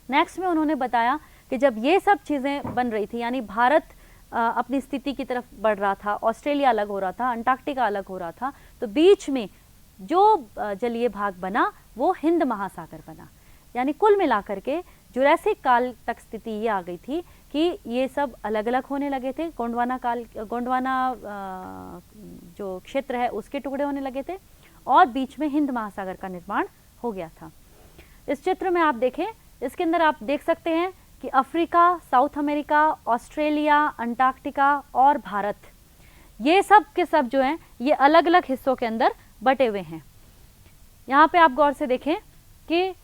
नेक्स्ट में उन्होंने बताया कि जब ये सब चीज़ें बन रही थी, यानी भारत अपनी स्थिति की तरफ बढ़ रहा था, ऑस्ट्रेलिया अलग हो रहा था, अंटार्कटिका अलग हो रहा था, तो बीच में जो जलीय भाग बना वो हिंद महासागर बना। यानी कुल मिलाकर के जुरासिक काल तक स्थिति ये आ गई थी कि ये सब अलग अलग होने लगे थे। गोंडवाना जो क्षेत्र है उसके टुकड़े होने लगे थे और बीच में हिंद महासागर का निर्माण हो गया था। इस चित्र में आप देखें, इसके अंदर आप देख सकते हैं कि Africa, south America, Australia, Antarctica और भारत, ये सब के सब जो हैं ये अलग अलग हिस्सों के अंदर बटे हुए हैं। यहाँ पे आप गौर से देखें कि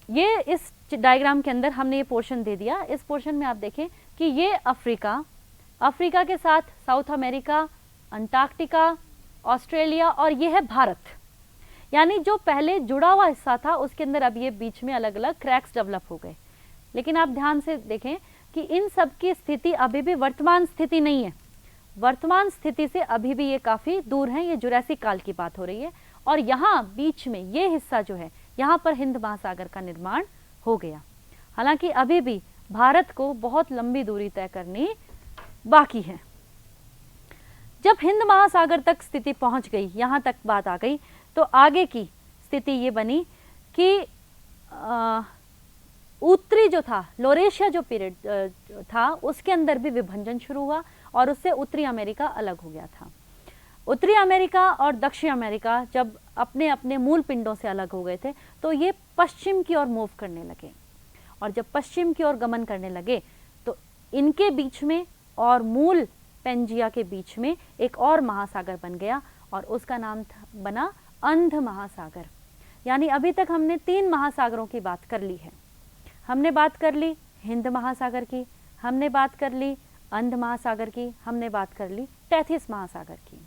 ये इस डायग्राम के अंदर हमने ये पोर्शन दे दिया। इस पोर्शन में आप देखें कि ये अफ्रीका के साथ साउथ अमेरिका, अंटार्कटिका, ऑस्ट्रेलिया और ये है भारत। यानी जो पहले जुड़ा हुआ हिस्सा था उसके अंदर अब ये बीच में अलग अलग क्रैक्स डेवलप हो गए। लेकिन आप ध्यान से देखें कि इन सब की स्थिति अभी भी वर्तमान स्थिति नहीं है। वर्तमान स्थिति से अभी भी ये काफ़ी दूर है। ये जुरासिक काल की बात हो रही है और यहाँ बीच में ये हिस्सा जो है, यहाँ पर हिंद महासागर का निर्माण हो गया। हालांकि अभी भी भारत को बहुत लंबी दूरी तय करनी बाकी है। जब हिंद महासागर तक स्थिति पहुंच गई, यहाँ तक बात आ गई, तो आगे की स्थिति ये बनी कि उत्तरी जो था, लोरेशिया जो पीरियड था, उसके अंदर भी विभंजन शुरू हुआ और उससे उत्तरी अमेरिका अलग हो गया था। उत्तरी अमेरिका और दक्षिण अमेरिका जब अपने अपने मूल पिंडों से अलग हो गए थे, तो ये पश्चिम की ओर मूव करने लगे, और जब पश्चिम की ओर गमन करने लगे तो इनके बीच में और मूल पेंजिया के बीच में एक और महासागर बन गया और उसका नाम बना अंध महासागर। यानी अभी तक हमने 3 महासागरों की बात कर ली है। हमने बात कर ली हिंद महासागर की, हमने बात कर ली अंध महासागर की, हमने बात कर ली टेथिस महासागर की।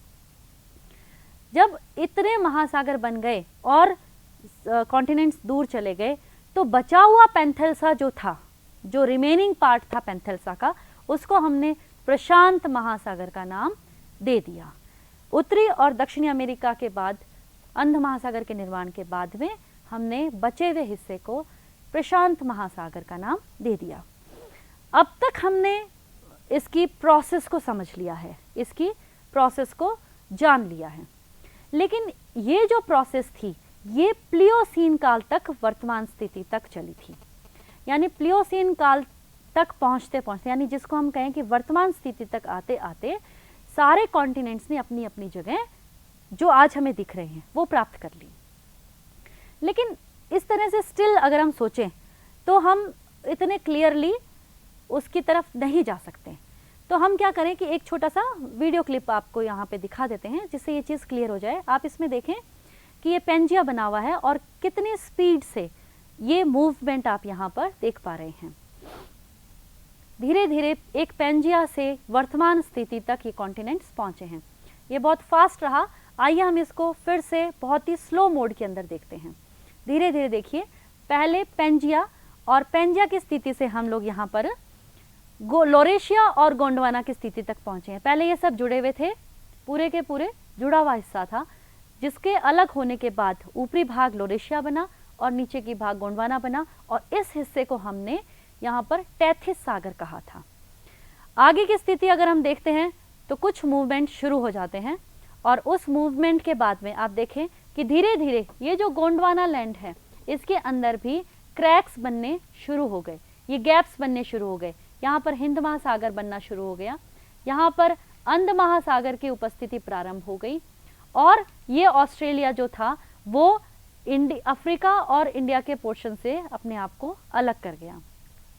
जब इतने महासागर बन गए और कॉन्टिनेंट्स दूर चले गए, तो बचा हुआ पेंथेल्सा जो था, जो रिमेनिंग पार्ट था पेंथेल्सा का, उसको हमने प्रशांत महासागर का नाम दे दिया। उत्तरी और दक्षिणी अमेरिका के बाद, अंध महासागर के निर्माण के बाद में हमने बचे हुए हिस्से को प्रशांत महासागर का नाम दे दिया। अब तक हमने इसकी प्रोसेस को समझ लिया है, इसकी प्रोसेस को जान लिया है। लेकिन ये जो प्रोसेस थी ये प्लियोसीन काल तक, वर्तमान स्थिति तक चली थी। यानी प्लियोसीन काल तक पहुंचते पहुंचते, यानी जिसको हम कहें कि वर्तमान स्थिति तक आते आते सारे कॉन्टिनेंट्स ने अपनी अपनी जगह जो आज हमें दिख रहे हैं वो प्राप्त कर ली। लेकिन इस तरह से स्टिल अगर हम सोचें तो हम इतने क्लियरली उसकी तरफ नहीं जा सकते। तो हम क्या करें कि एक छोटा सा वीडियो क्लिप आपको यहाँ पे दिखा देते हैं जिससे ये चीज़ क्लियर हो जाए। आप इसमें देखें कि ये पेंजिया बना हुआ है और कितनी स्पीड से ये मूवमेंट आप यहाँ पर देख पा रहे हैं। धीरे धीरे एक पेंजिया से वर्तमान स्थिति तक ये कॉन्टिनेंट्स पहुँचे हैं। ये बहुत फास्ट रहा। आइए हम इसको फिर से बहुत ही स्लो मोड के अंदर देखते हैं। धीरे धीरे देखिए, पहले पेंजिया, और पेंजिया की स्थिति से हम लोग यहाँ पर लोरेशिया और गोंडवाना की स्थिति तक पहुँचे हैं। पहले ये सब जुड़े हुए थे, पूरे के पूरे जुड़ा हुआ हिस्सा था, जिसके अलग होने के बाद ऊपरी भाग लोरेशिया बना और नीचे की भाग गोंडवाना बना, और इस हिस्से को हमने यहाँ पर टेथिस सागर कहा था। आगे की स्थिति अगर हम देखते हैं तो कुछ मूवमेंट शुरू हो जाते हैं, और उस मूवमेंट के बाद में आप देखें कि धीरे धीरे ये जो गोंडवाना लैंड है इसके अंदर भी क्रैक्स बनने शुरू हो गए, ये गैप्स बनने शुरू हो गए। यहाँ पर हिंद महासागर बनना शुरू हो गया, यहाँ पर अंध महासागर की उपस्थिति प्रारंभ हो गई, और ये ऑस्ट्रेलिया जो था वो अफ्रीका और इंडिया के पोर्शन से अपने आप को अलग कर गया।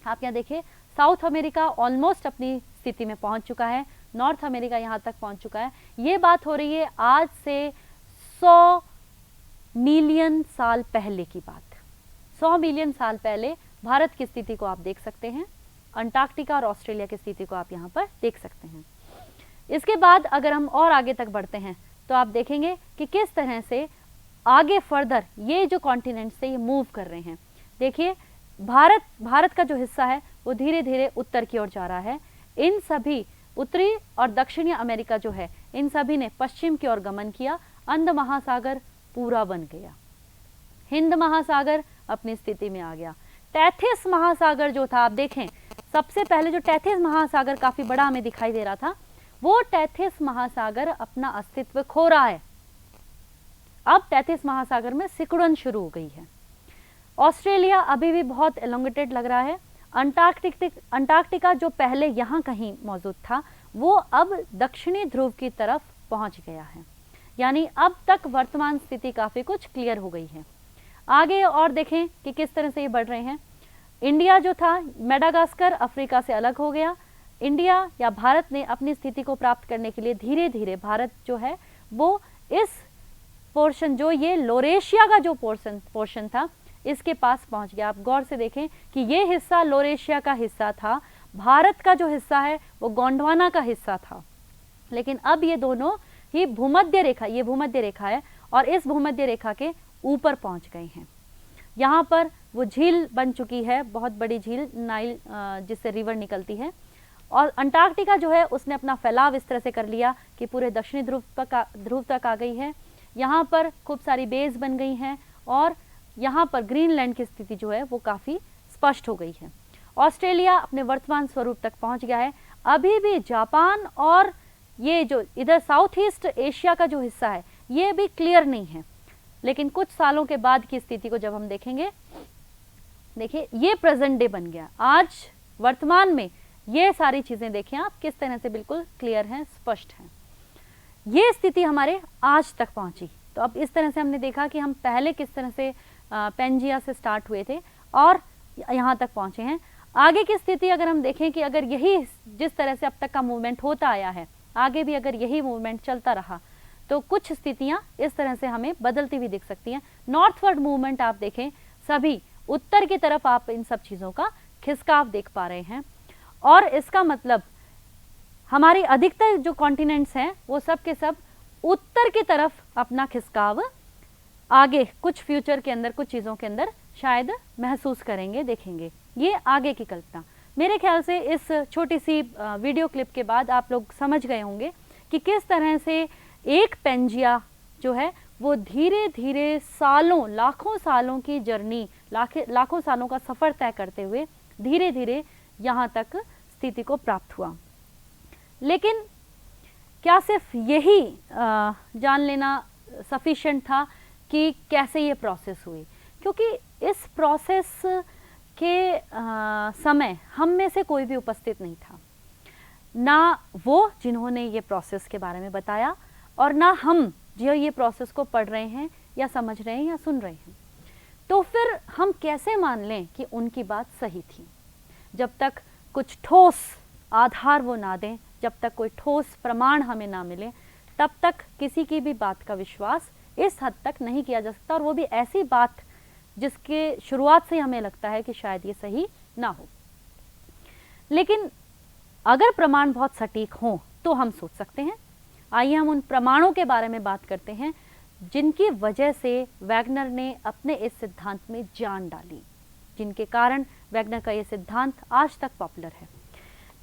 आप यहाँ देखिए साउथ अमेरिका ऑलमोस्ट अपनी स्थिति में पहुंच चुका है, नॉर्थ अमेरिका यहाँ तक पहुंच चुका है। ये बात हो रही है आज से 100 मिलियन साल पहले की बात। 100 मिलियन साल पहले भारत की स्थिति को आप देख सकते हैं, अंटार्कटिका और ऑस्ट्रेलिया की स्थिति को आप यहाँ पर देख सकते हैं। इसके बाद अगर हम और आगे तक बढ़ते हैं तो आप देखेंगे कि किस तरह से आगे फर्दर ये जो कॉन्टिनेंट से ये मूव कर रहे हैं। देखिए भारत का जो हिस्सा है वो धीरे धीरे उत्तर की ओर जा रहा है। इन सभी उत्तरी और दक्षिणी अमेरिका जो है इन सभी ने पश्चिम की ओर गमन किया। अंध महासागर पूरा बन गया, हिंद महासागर अपनी स्थिति में आ गया। टेथिस महासागर जो था, आप देखें सबसे पहले जो टेथिस महासागर काफी बड़ा हमें दिखाई दे रहा था, वो टेथिस महासागर अपना अस्तित्व खो रहा है। अब टेथिस महासागर में सिकुड़न शुरू हो गई है। ऑस्ट्रेलिया अभी भी बहुत एलोंगेटेड लग रहा है। अंटार्कटिका जो पहले यहाँ कहीं मौजूद था वो अब दक्षिणी ध्रुव की तरफ पहुंच गया है, यानी अब तक वर्तमान स्थिति काफी कुछ क्लियर हो गई है। आगे और देखें कि किस तरह से ये बढ़ रहे हैं। इंडिया जो था मेडागास्कर अफ्रीका से अलग हो गया। इंडिया या भारत ने अपनी स्थिति को प्राप्त करने के लिए धीरे धीरे भारत जो है वो इस पोर्शन, जो ये लोरेशिया का जो पोर्शन था, इसके पास पहुंच गया। आप गौर से देखें कि ये हिस्सा लोरेशिया का हिस्सा था, भारत का जो हिस्सा है वो गोंडवाना का हिस्सा था। लेकिन अब ये दोनों ही भूमध्य रेखा, ये भूमध्य रेखा है और इस भूमध्य रेखा के ऊपर पहुंच गए हैं। यहाँ पर वो झील बन चुकी है, बहुत बड़ी झील नाइल जिससे रिवर निकलती है। और अंटार्कटिका जो है उसने अपना फैलाव इस तरह से कर लिया कि पूरे दक्षिणी ध्रुव तक आ गई है। यहाँ पर खूब सारी बेस बन गई हैं और यहाँ पर ग्रीनलैंड की स्थिति जो है वो काफ़ी स्पष्ट हो गई है। ऑस्ट्रेलिया अपने वर्तमान स्वरूप तक पहुँच गया है। अभी भी जापान और ये जो इधर साउथ ईस्ट एशिया का जो हिस्सा है ये भी क्लियर नहीं है, लेकिन कुछ सालों के बाद की स्थिति को जब हम देखेंगे, देखिए ये प्रेजेंट डे बन गया। आज वर्तमान में ये सारी चीज़ें देखें आप किस तरह से बिल्कुल क्लियर हैं, स्पष्ट हैं। ये स्थिति हमारे आज तक पहुंची। तो अब इस तरह से हमने देखा कि हम पहले किस तरह से पेंजिया से स्टार्ट हुए थे और यहाँ तक पहुँचे हैं। आगे की स्थिति अगर हम देखें कि अगर यही जिस तरह से अब तक का मूवमेंट होता आया है, आगे भी अगर यही मूवमेंट चलता रहा तो कुछ स्थितियाँ इस तरह से हमें बदलती हुई दिख सकती हैं। नॉर्थवर्ड मूवमेंट आप देखें, सभी उत्तर की तरफ आप इन सब चीज़ों का खिसकाव देख पा रहे हैं। और इसका मतलब हमारी अधिकतर जो कॉन्टिनेंट्स हैं वो सब के सब उत्तर की तरफ अपना खिसकाव आगे कुछ फ्यूचर के अंदर, कुछ चीज़ों के अंदर शायद महसूस करेंगे, देखेंगे। ये आगे की कल्पना। मेरे ख्याल से इस छोटी सी वीडियो क्लिप के बाद आप लोग समझ गए होंगे कि किस तरह से एक पेंजिया जो है वो धीरे धीरे सालों, लाखों सालों की जर्नी, लाखों सालों का सफ़र तय करते हुए धीरे धीरे यहाँ तक स्थिति को प्राप्त हुआ। लेकिन क्या सिर्फ यही जान लेना सफिशिएंट था कि कैसे ये प्रोसेस हुई? क्योंकि इस प्रोसेस के समय हम में से कोई भी उपस्थित नहीं था, ना वो जिन्होंने ये प्रोसेस के बारे में बताया और ना हम जो ये प्रोसेस को पढ़ रहे हैं या समझ रहे हैं या सुन रहे हैं। तो फिर हम कैसे मान लें कि उनकी बात सही थी? जब तक कुछ ठोस आधार वो ना दें, जब तक कोई ठोस प्रमाण हमें ना मिले, तब तक किसी की भी बात का विश्वास इस हद तक नहीं किया जा सकता, और वो भी ऐसी बात जिसके शुरुआत से हमें लगता है कि शायद ये सही ना हो। लेकिन अगर प्रमाण बहुत सटीक हों तो हम सोच सकते हैं। आइए हम उन प्रमाणों के बारे में बात करते हैं जिनकी वजह से वैगनर ने अपने इस सिद्धांत में जान डाली, जिनके कारण वैगनर का ये सिद्धांत आज तक पॉपुलर है।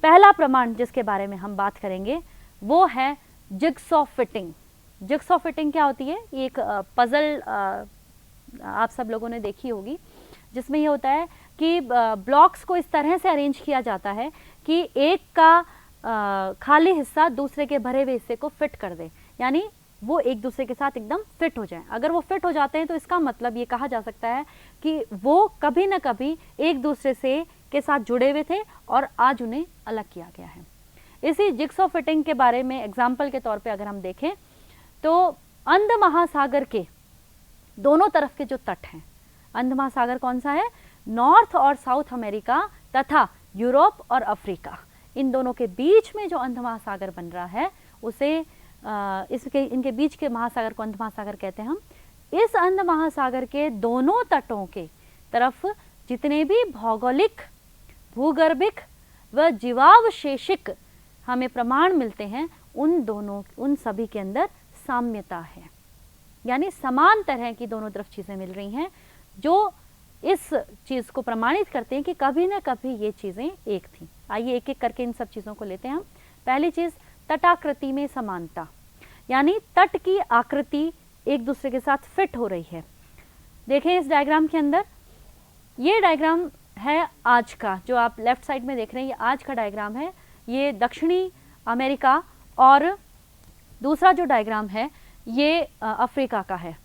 पहला प्रमाण जिसके बारे में हम बात करेंगे वो है जिगसॉ फिटिंग। जिगसॉ फिटिंग क्या होती है? ये एक पजल आप सब लोगों ने देखी होगी, जिसमें ये होता है कि ब्लॉक्स को इस तरह से अरेंज किया जाता है कि एक का खाली हिस्सा दूसरे के भरे हुए हिस्से को फिट कर दे, यानी वो एक दूसरे के साथ एकदम फिट हो जाए। अगर वो फिट हो जाते हैं तो इसका मतलब ये कहा जा सकता है कि वो कभी ना कभी एक दूसरे से के साथ जुड़े हुए थे और आज उन्हें अलग किया गया है। इसी जिक्सॉ फिटिंग के बारे में एग्जाम्पल के तौर पे अगर हम देखें तो अंध महासागर के दोनों तरफ के जो तट हैं, अंध महासागर कौन सा है, नॉर्थ और साउथ अमेरिका तथा यूरोप और अफ्रीका, इन दोनों के बीच में जो अंध महासागर बन रहा है उसे इनके बीच के महासागर को अंध महासागर कहते हैं हम। इस अंध महासागर के दोनों तटों के तरफ जितने भी भौगोलिक, भूगर्भिक व जीवावशेषिक हमें प्रमाण मिलते हैं, उन सभी के अंदर साम्यता है, यानी समान तरह की दोनों तरफ चीज़ें मिल रही हैं, जो इस चीज़ को प्रमाणित करते हैं कि कभी ना कभी ये चीज़ें एक थी। आइए एक एक करके इन सब चीज़ों को लेते हैं हम। पहली चीज़, तटाकृति में समानता, यानी तट की आकृति एक दूसरे के साथ फिट हो रही है। देखें इस डायग्राम के अंदर, ये डायग्राम है आज का, जो आप लेफ्ट साइड में देख रहे हैं, ये आज का डायग्राम है, ये दक्षिणी अमेरिका, और दूसरा जो डायग्राम है ये अफ्रीका का है।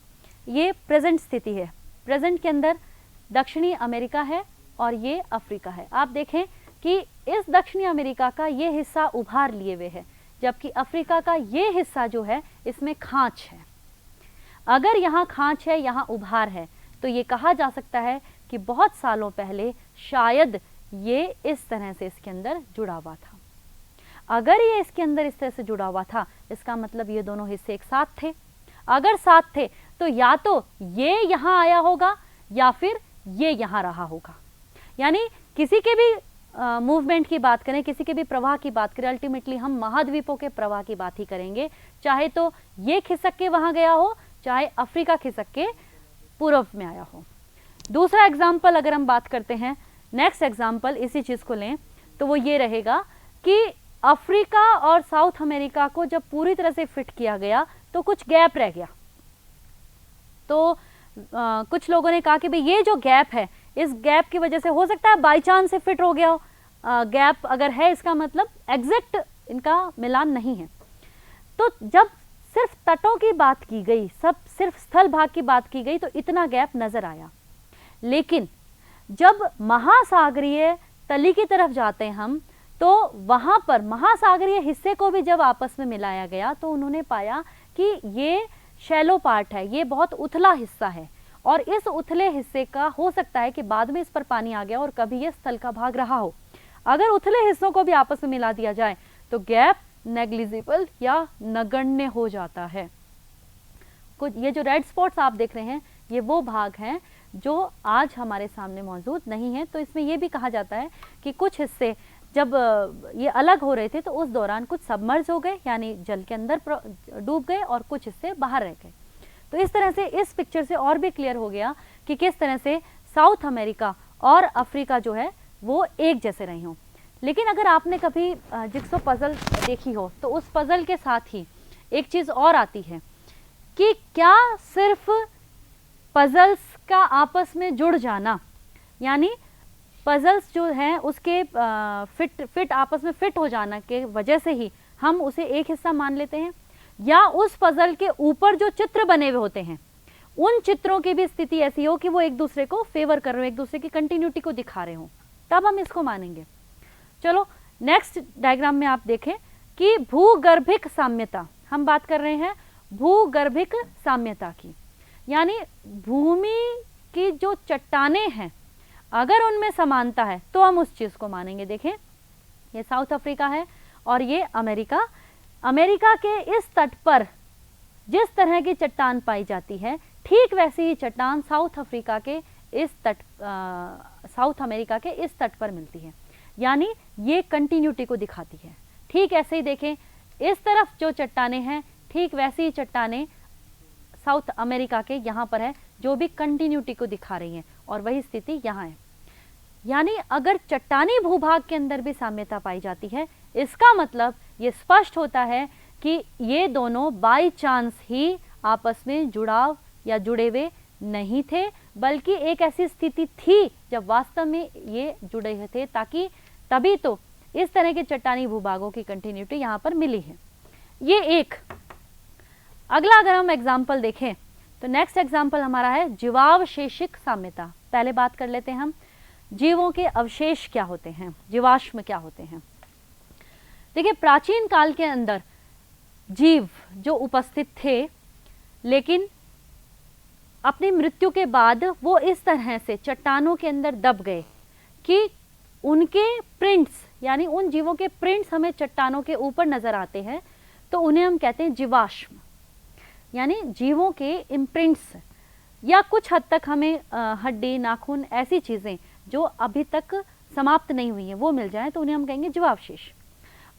ये प्रेजेंट स्थिति है, प्रेजेंट के अंदर दक्षिणी अमेरिका है और ये अफ्रीका है। आप देखें कि इस दक्षिणी अमेरिका का ये हिस्सा उभार लिए हुए है, जबकि अफ्रीका का ये हिस्सा जो है इसमें खांच है। अगर यहाँ खांच है, यहाँ उभार है, तो ये कहा जा सकता है कि बहुत सालों पहले शायद ये इस तरह से इसके अंदर जुड़ा हुआ था। अगर ये इसके अंदर इस तरह से जुड़ा हुआ था, इसका मतलब ये दोनों हिस्से एक साथ थे। अगर साथ थे तो या तो ये यहाँ आया होगा या फिर ये यहाँ रहा होगा। यानी किसी के भी मूवमेंट की बात करें, किसी के भी प्रवाह की बात करें, अल्टीमेटली हम महाद्वीपों के प्रवाह की बात ही करेंगे, चाहे तो ये खिसक के वहाँ गया हो, चाहे अफ्रीका खिसक के पूर्व में आया हो। दूसरा एग्जाम्पल अगर हम बात करते हैं, नेक्स्ट एग्जाम्पल इसी चीज़ को लें तो वो ये रहेगा कि अफ्रीका और साउथ अमेरिका को जब पूरी तरह से फिट किया गया तो कुछ गैप रह गया। तो कुछ लोगों ने कहा कि भाई ये जो गैप है, इस गैप की वजह से हो सकता है बाई चांस से फिट हो गया हो। गैप अगर है इसका मतलब एग्जैक्ट इनका मिलान नहीं है। तो जब सिर्फ तटों की बात की गई, सिर्फ स्थल भाग की बात की गई, तो इतना गैप नजर आया। लेकिन जब महासागरीय तली की तरफ जाते हैं हम, तो वहां पर महासागरीय हिस्से को भी जब आपस में मिलाया गया तो उन्होंने पाया कि ये शैलो पार्ट है, ये बहुत उथला हिस्सा है, और इस उथले हिस्से का हो सकता है कि बाद में इस पर पानी आ गया और कभी ये स्थल का भाग रहा हो। अगर उथले हिस्सों को भी आपस में मिला दिया जाए तो गैप नेग्लिजिबल या नगण्य हो जाता है। कुछ ये जो रेड स्पॉट्स आप देख रहे हैं, ये वो भाग हैं जो आज हमारे सामने मौजूद नहीं है। तो इसमें यह भी कहा जाता है कि कुछ हिस्से जब ये अलग हो रहे थे तो उस दौरान कुछ सबमर्ज हो गए, यानी जल के अंदर डूब गए, और कुछ हिस्से बाहर रह गए। तो इस तरह से इस पिक्चर से और भी क्लियर हो गया कि किस तरह से साउथ अमेरिका और अफ्रीका जो है वो एक जैसे रहे हों। लेकिन अगर आपने कभी जिक्सो पजल देखी हो तो उस पजल के साथ ही एक चीज़ और आती है कि क्या सिर्फ पजल्स का आपस में जुड़ जाना, यानी पजल्स जो हैं उसके फिट आपस में फिट हो जाना के वजह से ही हम उसे एक हिस्सा मान लेते हैं, या उस पजल के ऊपर जो चित्र बने हुए होते हैं उन चित्रों की भी स्थिति ऐसी हो कि वो एक दूसरे को फेवर कर रहे हो, एक दूसरे की कंटिन्यूटी को दिखा रहे हो, तब हम इसको मानेंगे। चलो नेक्स्ट डायग्राम में आप देखें कि भूगर्भिक साम्यता, हम बात कर रहे हैं भूगर्भिक साम्यता की, यानी भूमि की जो चट्टानें हैं अगर उनमें समानता है तो हम उस चीज़ को मानेंगे। देखें ये साउथ अफ्रीका है और ये अमेरिका। अमेरिका के इस तट पर जिस तरह की चट्टान पाई जाती है, ठीक वैसी ही चट्टान साउथ अफ्रीका के इस तट साउथ अमेरिका के इस तट पर मिलती है, यानी ये कंटिन्यूटी को दिखाती है। ठीक ऐसे ही देखें इस तरफ जो चट्टानें हैं ठीक वैसी ही चट्टानें साउथ अमेरिका के यहाँ पर है जो भी कंटिन्यूटी को दिखा रही हैं, और वही स्थिति यहाँ है। यानी अगर चट्टानी भूभाग के अंदर भी साम्यता पाई जाती है, इसका मतलब ये स्पष्ट होता है कि ये दोनों बाई चांस ही आपस में जुड़ाव या जुड़े हुए नहीं थे, बल्कि एक ऐसी स्थिति थी जब वास्तव में ये जुड़े हुए थे, ताकि तभी तो इस तरह के चट्टानी भूभागों की कंटिन्यूटी यहाँ पर मिली है। ये एक। अगला अगर हम एग्जाम्पल देखें तो नेक्स्ट एग्जाम्पल हमारा है जीवावशेषिक साम्यता। पहले बात कर लेते हैं हम जीवों के अवशेष क्या होते हैं, जीवाश्म क्या होते हैं। देखिए, प्राचीन काल के अंदर जीव जो उपस्थित थे, लेकिन अपनी मृत्यु के बाद वो इस तरह से चट्टानों के अंदर दब गए कि उनके प्रिंट्स, यानी उन जीवों के प्रिंट्स हमें चट्टानों के ऊपर नजर आते हैं, तो उन्हें हम कहते हैं जीवाश्म, यानी जीवों के इम्प्रिंट्स। या कुछ हद तक हमें हड्डी, नाखून, ऐसी चीजें जो अभी तक समाप्त नहीं हुई हैं वो मिल जाए तो उन्हें हम कहेंगे जीवावशेष।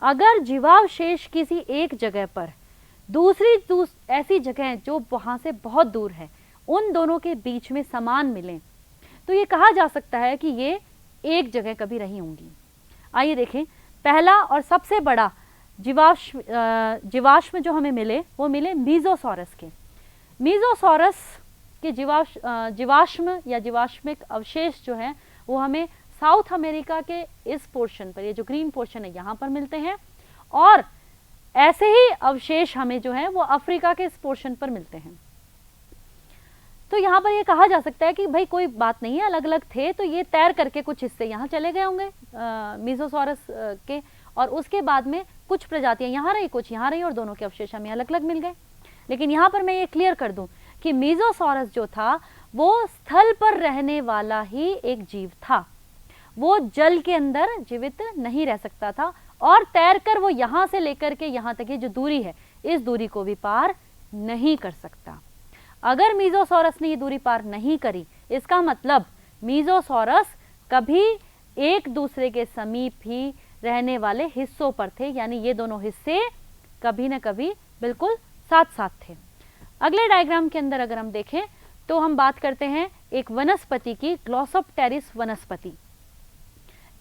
अगर जीवावशेष किसी एक जगह पर दूसरी ऐसी जगह जो वहां से बहुत दूर है, उन दोनों के बीच में समान मिलें, तो ये कहा जा सकता है कि ये एक जगह कभी रही होंगी। आइए देखें, पहला और सबसे बड़ा जीवाश्म जो हमें मिले वो मिले मीजोसॉरस के। मीजोसॉरस के जीवाश्म या जीवाश्मिक अवशेष जो हैं वो हमें साउथ अमेरिका के इस पोर्शन पर, ये जो ग्रीन पोर्शन है यहाँ पर मिलते हैं, और ऐसे ही अवशेष हमें जो है वो अफ्रीका के इस पोर्शन पर मिलते हैं। तो यहाँ पर ये कहा जा सकता है कि भाई कोई बात नहीं है, अलग अलग थे तो ये तैर करके कुछ हिस्से यहाँ चले गए होंगे मीजोसॉरस के, और उसके बाद में कुछ प्रजातियां यहाँ रही, कुछ यहाँ रही, और दोनों के अवशेष हमें अलग अलग मिल गए। लेकिन यहाँ पर मैं ये क्लियर कर दूं कि मीजोसॉरस जो था वो स्थल पर रहने वाला ही एक जीव था, वो जल के अंदर जीवित नहीं रह सकता था, और तैरकर वो यहाँ से लेकर के यहाँ तक की जो दूरी है, इस दूरी को भी पार नहीं कर सकता। अगर मीजोसॉरस ने ये दूरी पार नहीं करी, इसका मतलब मीजोसॉरस कभी एक दूसरे के समीप ही रहने वाले हिस्सों पर थे, यानी ये दोनों हिस्से कभी न कभी बिल्कुल साथ साथ थे। अगले डायग्राम के अंदर अगर हम देखें तो हम बात करते हैं एक वनस्पति की, ग्लॉसोप्टेरिस वनस्पति।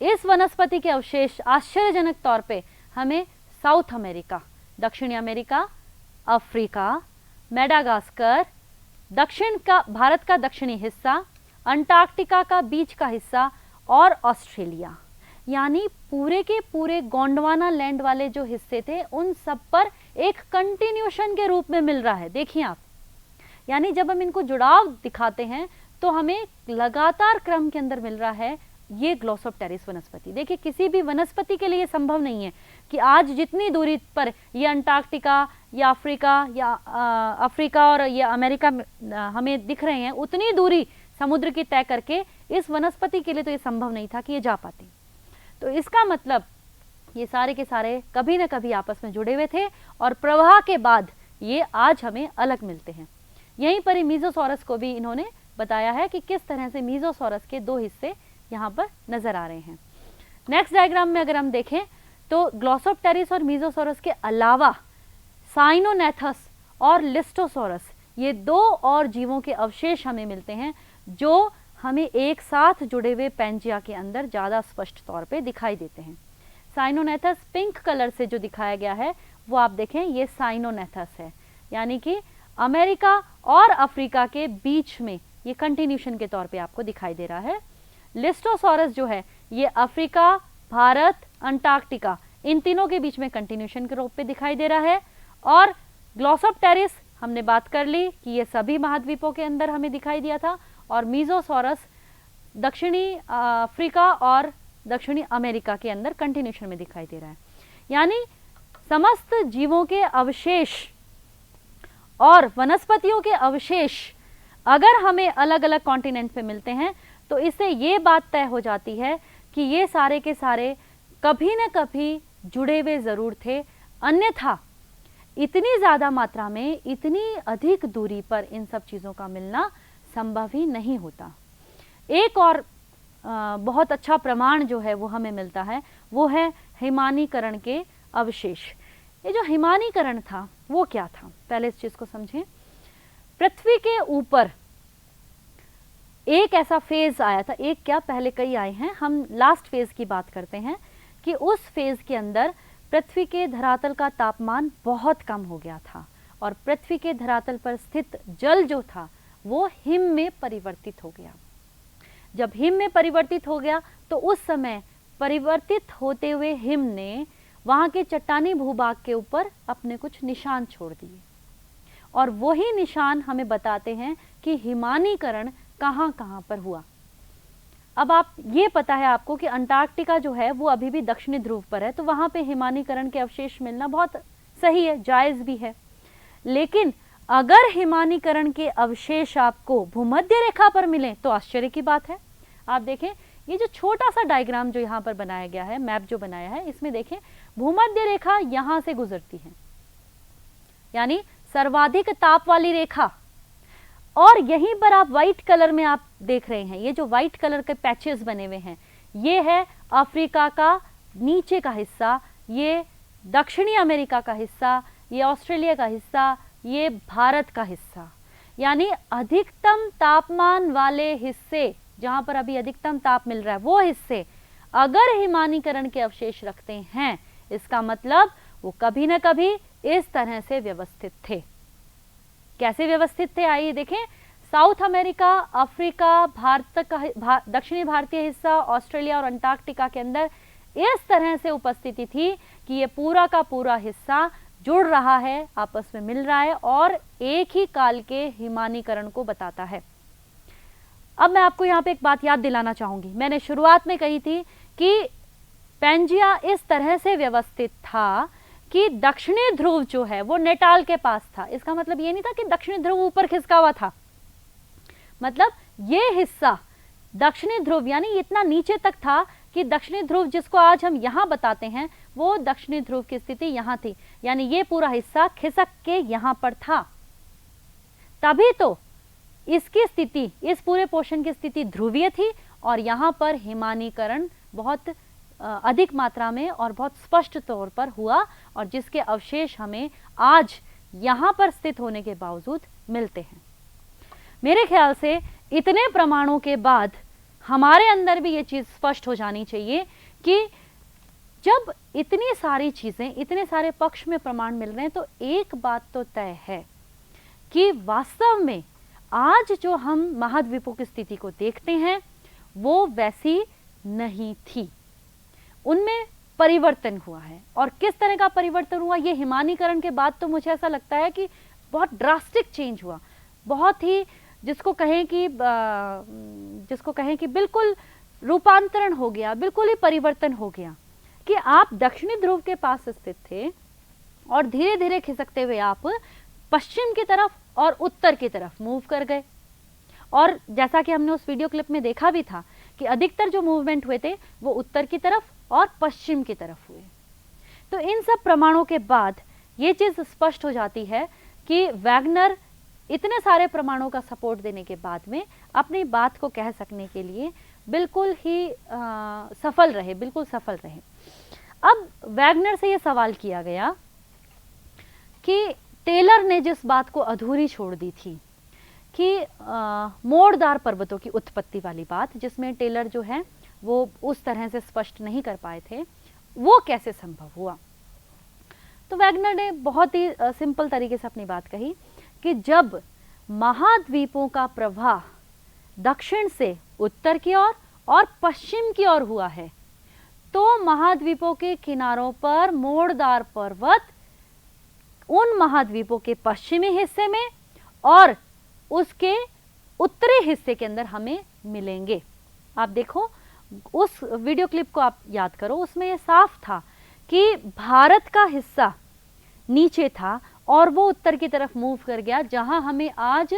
इस वनस्पति के अवशेष आश्चर्यजनक तौर पे हमें साउथ अमेरिका, दक्षिणी अमेरिका, अफ्रीका, मेडागास्कर, दक्षिण का भारत का दक्षिणी हिस्सा, अंटार्कटिका का बीच का हिस्सा और ऑस्ट्रेलिया, यानी पूरे के पूरे गोंडवाना लैंड वाले जो हिस्से थे उन सब पर एक कंटिन्यूशन के रूप में मिल रहा है। देखिए आप, यानी जब हम इनको जुड़ाव दिखाते हैं तो हमें लगातार क्रम के अंदर मिल रहा है ये ग्लॉसोप्टेरिस वनस्पति। देखिए, किसी भी वनस्पति के लिए संभव नहीं है कि आज जितनी दूरी पर ये अंटार्कटिका या अफ्रीका और ये अमेरिका हमें दिख रहे हैं, उतनी दूरी समुद्र की तय करके इस वनस्पति के लिए तो ये संभव नहीं था कि ये जा पाती। तो इसका मतलब ये सारे के सारे कभी न कभी आपस में जुड़े हुए थे, और प्रवाह के बाद ये आज हमें अलग मिलते हैं। यहीं पर ही मीजोसॉरस को भी इन्होंने बताया है कि किस तरह से मीजोसॉरस के दो हिस्से यहाँ पर नजर आ रहे हैं। नेक्स्ट डायग्राम में अगर हम देखें तो ग्लॉसोप्टेरिस और मीजोसॉरस के अलावा साइनोनेथस और लिस्टोसॉरस, ये दो और जीवों के अवशेष हमें मिलते हैं जो हमें एक साथ जुड़े हुए पैंजिया के अंदर ज़्यादा स्पष्ट तौर पे दिखाई देते हैं। साइनोनेथस पिंक कलर से जो दिखाया गया है वो आप देखें, ये साइनोनेथस है, यानी कि अमेरिका और अफ्रीका के बीच में ये कंटिन्यूशन के तौर पे आपको दिखाई दे रहा है। लिस्टोसॉरस जो है ये अफ्रीका, भारत, अंटार्कटिका, इन तीनों के बीच में कंटिन्यूशन के रूप में दिखाई दे रहा है। और ग्लॉसोप्टेरिस हमने बात कर ली कि ये सभी महाद्वीपों के अंदर हमें दिखाई दिया था, और मीजोसॉरस दक्षिणी अफ्रीका और दक्षिणी अमेरिका के अंदर कंटिन्यूशन में दिखाई दे रहा है। यानी समस्त जीवों के अवशेष और वनस्पतियों के अवशेष अगर हमें अलग अलग कॉन्टिनेंट पे मिलते हैं तो इससे ये बात तय हो जाती है कि ये सारे के सारे कभी न कभी जुड़े हुए जरूर थे, अन्यथा इतनी ज़्यादा मात्रा में, इतनी अधिक दूरी पर इन सब चीज़ों का मिलना संभव ही नहीं होता। एक और बहुत अच्छा प्रमाण जो है वो हमें मिलता है, वो है हिमानीकरण के अवशेष। ये जो हिमानीकरण था वो क्या था, पहले इस चीज़ को समझें। पृथ्वी के ऊपर एक ऐसा फेज आया था, एक क्या पहले कई आए हैं, हम लास्ट फेज की बात करते हैं कि उस फेज के अंदर पृथ्वी के धरातल का तापमान बहुत कम हो गया था, और पृथ्वी के धरातल पर स्थित जल जो था वो हिम में परिवर्तित हो गया। जब हिम में परिवर्तित हो गया तो उस समय परिवर्तित होते हुए हिम ने वहां के चट्टानी भूभाग के ऊपर अपने कुछ निशान छोड़ दिए, और वही निशान हमें बताते हैं कि हिमानीकरण कहां कहां पर हुआ। अब आप ये पता है आपको कि अंटार्कटिका जो है वो अभी भी दक्षिणी ध्रुव पर है, तो वहां पे हिमानीकरण के अवशेष मिलना बहुत सही है, जायज भी है। लेकिन अगर हिमानीकरण के अवशेष आपको भूमध्य रेखा पर मिले तो आश्चर्य की बात है। आप देखें ये जो छोटा सा डायग्राम जो यहाँ पर बनाया गया है, मैप जो बनाया है, इसमें देखें भूमध्य रेखा यहां से गुजरती है, यानी सर्वाधिक ताप वाली रेखा, और यहीं पर आप व्हाइट कलर में आप देख रहे हैं, ये जो व्हाइट कलर के पैचेस बने हुए हैं, ये है अफ्रीका का नीचे का हिस्सा, ये दक्षिणी अमेरिका का हिस्सा, ये ऑस्ट्रेलिया का हिस्सा, ये भारत का हिस्सा। यानी अधिकतम तापमान वाले हिस्से, जहां पर अभी अधिकतम ताप मिल रहा है, वो हिस्से अगर हिमानीकरण के अवशेष रखते हैं, इसका मतलब वो कभी ना कभी इस तरह से व्यवस्थित थे। कैसे व्यवस्थित थे आइए देखें। साउथ अमेरिका, अफ्रीका, भारत का दक्षिणी भारतीय हिस्सा, ऑस्ट्रेलिया और अंटार्कटिका के अंदर इस तरह से उपस्थिति थी कि ये पूरा का पूरा हिस्सा जुड़ रहा है, आपस में मिल रहा है और एक ही काल के हिमानीकरण को बताता है। अब मैं आपको यहाँ पे एक बात याद दिलाना चाहूंगी, मैंने शुरुआत में कही थी कि पैंजिया इस तरह से व्यवस्थित था कि दक्षिणी ध्रुव जो है वो नेटाल के पास था। इसका मतलब ये नहीं था कि दक्षिणी ध्रुव ऊपर खिसका हुआ था, मतलब ये हिस्सा दक्षिणी ध्रुव यानी इतना नीचे तक था कि दक्षिणी ध्रुव जिसको आज हम यहाँ बताते हैं वो दक्षिणी ध्रुव की स्थिति यहाँ थी, यानी ये पूरा हिस्सा खिसक के यहाँ पर था। तभी तो इसकी स्थिति, इस पूरे पोर्शन की स्थिति ध्रुवीय थी और यहाँ पर हिमानीकरण बहुत अधिक मात्रा में और बहुत स्पष्ट तौर पर हुआ, और जिसके अवशेष हमें आज यहाँ पर स्थित होने के बावजूद मिलते हैं। मेरे ख्याल से इतने प्रमाणों के बाद हमारे अंदर भी ये चीज स्पष्ट हो जानी चाहिए कि जब इतनी सारी चीजें, इतने सारे पक्ष में प्रमाण मिल रहे हैं, तो एक बात तो तय है कि वास्तव में आज जो हम महाद्वीपों की स्थिति को देखते हैं वो वैसी नहीं थी, उनमें परिवर्तन हुआ है। और किस तरह का परिवर्तन हुआ, ये हिमानीकरण के बाद तो मुझे ऐसा लगता है कि बहुत ड्रास्टिक चेंज हुआ, बहुत ही जिसको कहें कि बिल्कुल रूपांतरण हो गया, बिल्कुल ही परिवर्तन हो गया कि आप दक्षिणी ध्रुव के पास स्थित थे और धीरे धीरे खिसकते हुए आप पश्चिम की तरफ और उत्तर की तरफ मूव कर गए। और जैसा कि हमने उस वीडियो क्लिप में देखा भी था कि अधिकतर जो मूवमेंट हुए थे वो उत्तर की तरफ और पश्चिम की तरफ हुए। तो इन सब प्रमाणों के बाद ये चीज स्पष्ट हो जाती है कि वैगनर इतने सारे प्रमाणों का सपोर्ट देने के बाद में अपनी बात को कह सकने के लिए बिल्कुल ही सफल रहे, बिल्कुल सफल रहे। अब वैगनर से ये सवाल किया गया कि टेलर ने जिस बात को अधूरी छोड़ दी थी कि मोड़दार पर्वतों की उत्पत्ति वाली बात, जिसमें टेलर जो है वो उस तरह से स्पष्ट नहीं कर पाए थे, वो कैसे संभव हुआ। तो वैगनर ने बहुत ही सिंपल तरीके से अपनी बात कही कि जब महाद्वीपों का प्रवाह दक्षिण से उत्तर की ओर और पश्चिम की ओर हुआ है, तो महाद्वीपों के किनारों पर मोड़दार पर्वत उन महाद्वीपों के पश्चिमी हिस्से में और उसके उत्तरी हिस्से के अंदर हमें मिलेंगे। आप देखो उस वीडियो क्लिप को आप याद करो, उसमें यह साफ था कि भारत का हिस्सा नीचे था और वो उत्तर की तरफ मूव कर गया, जहां हमें आज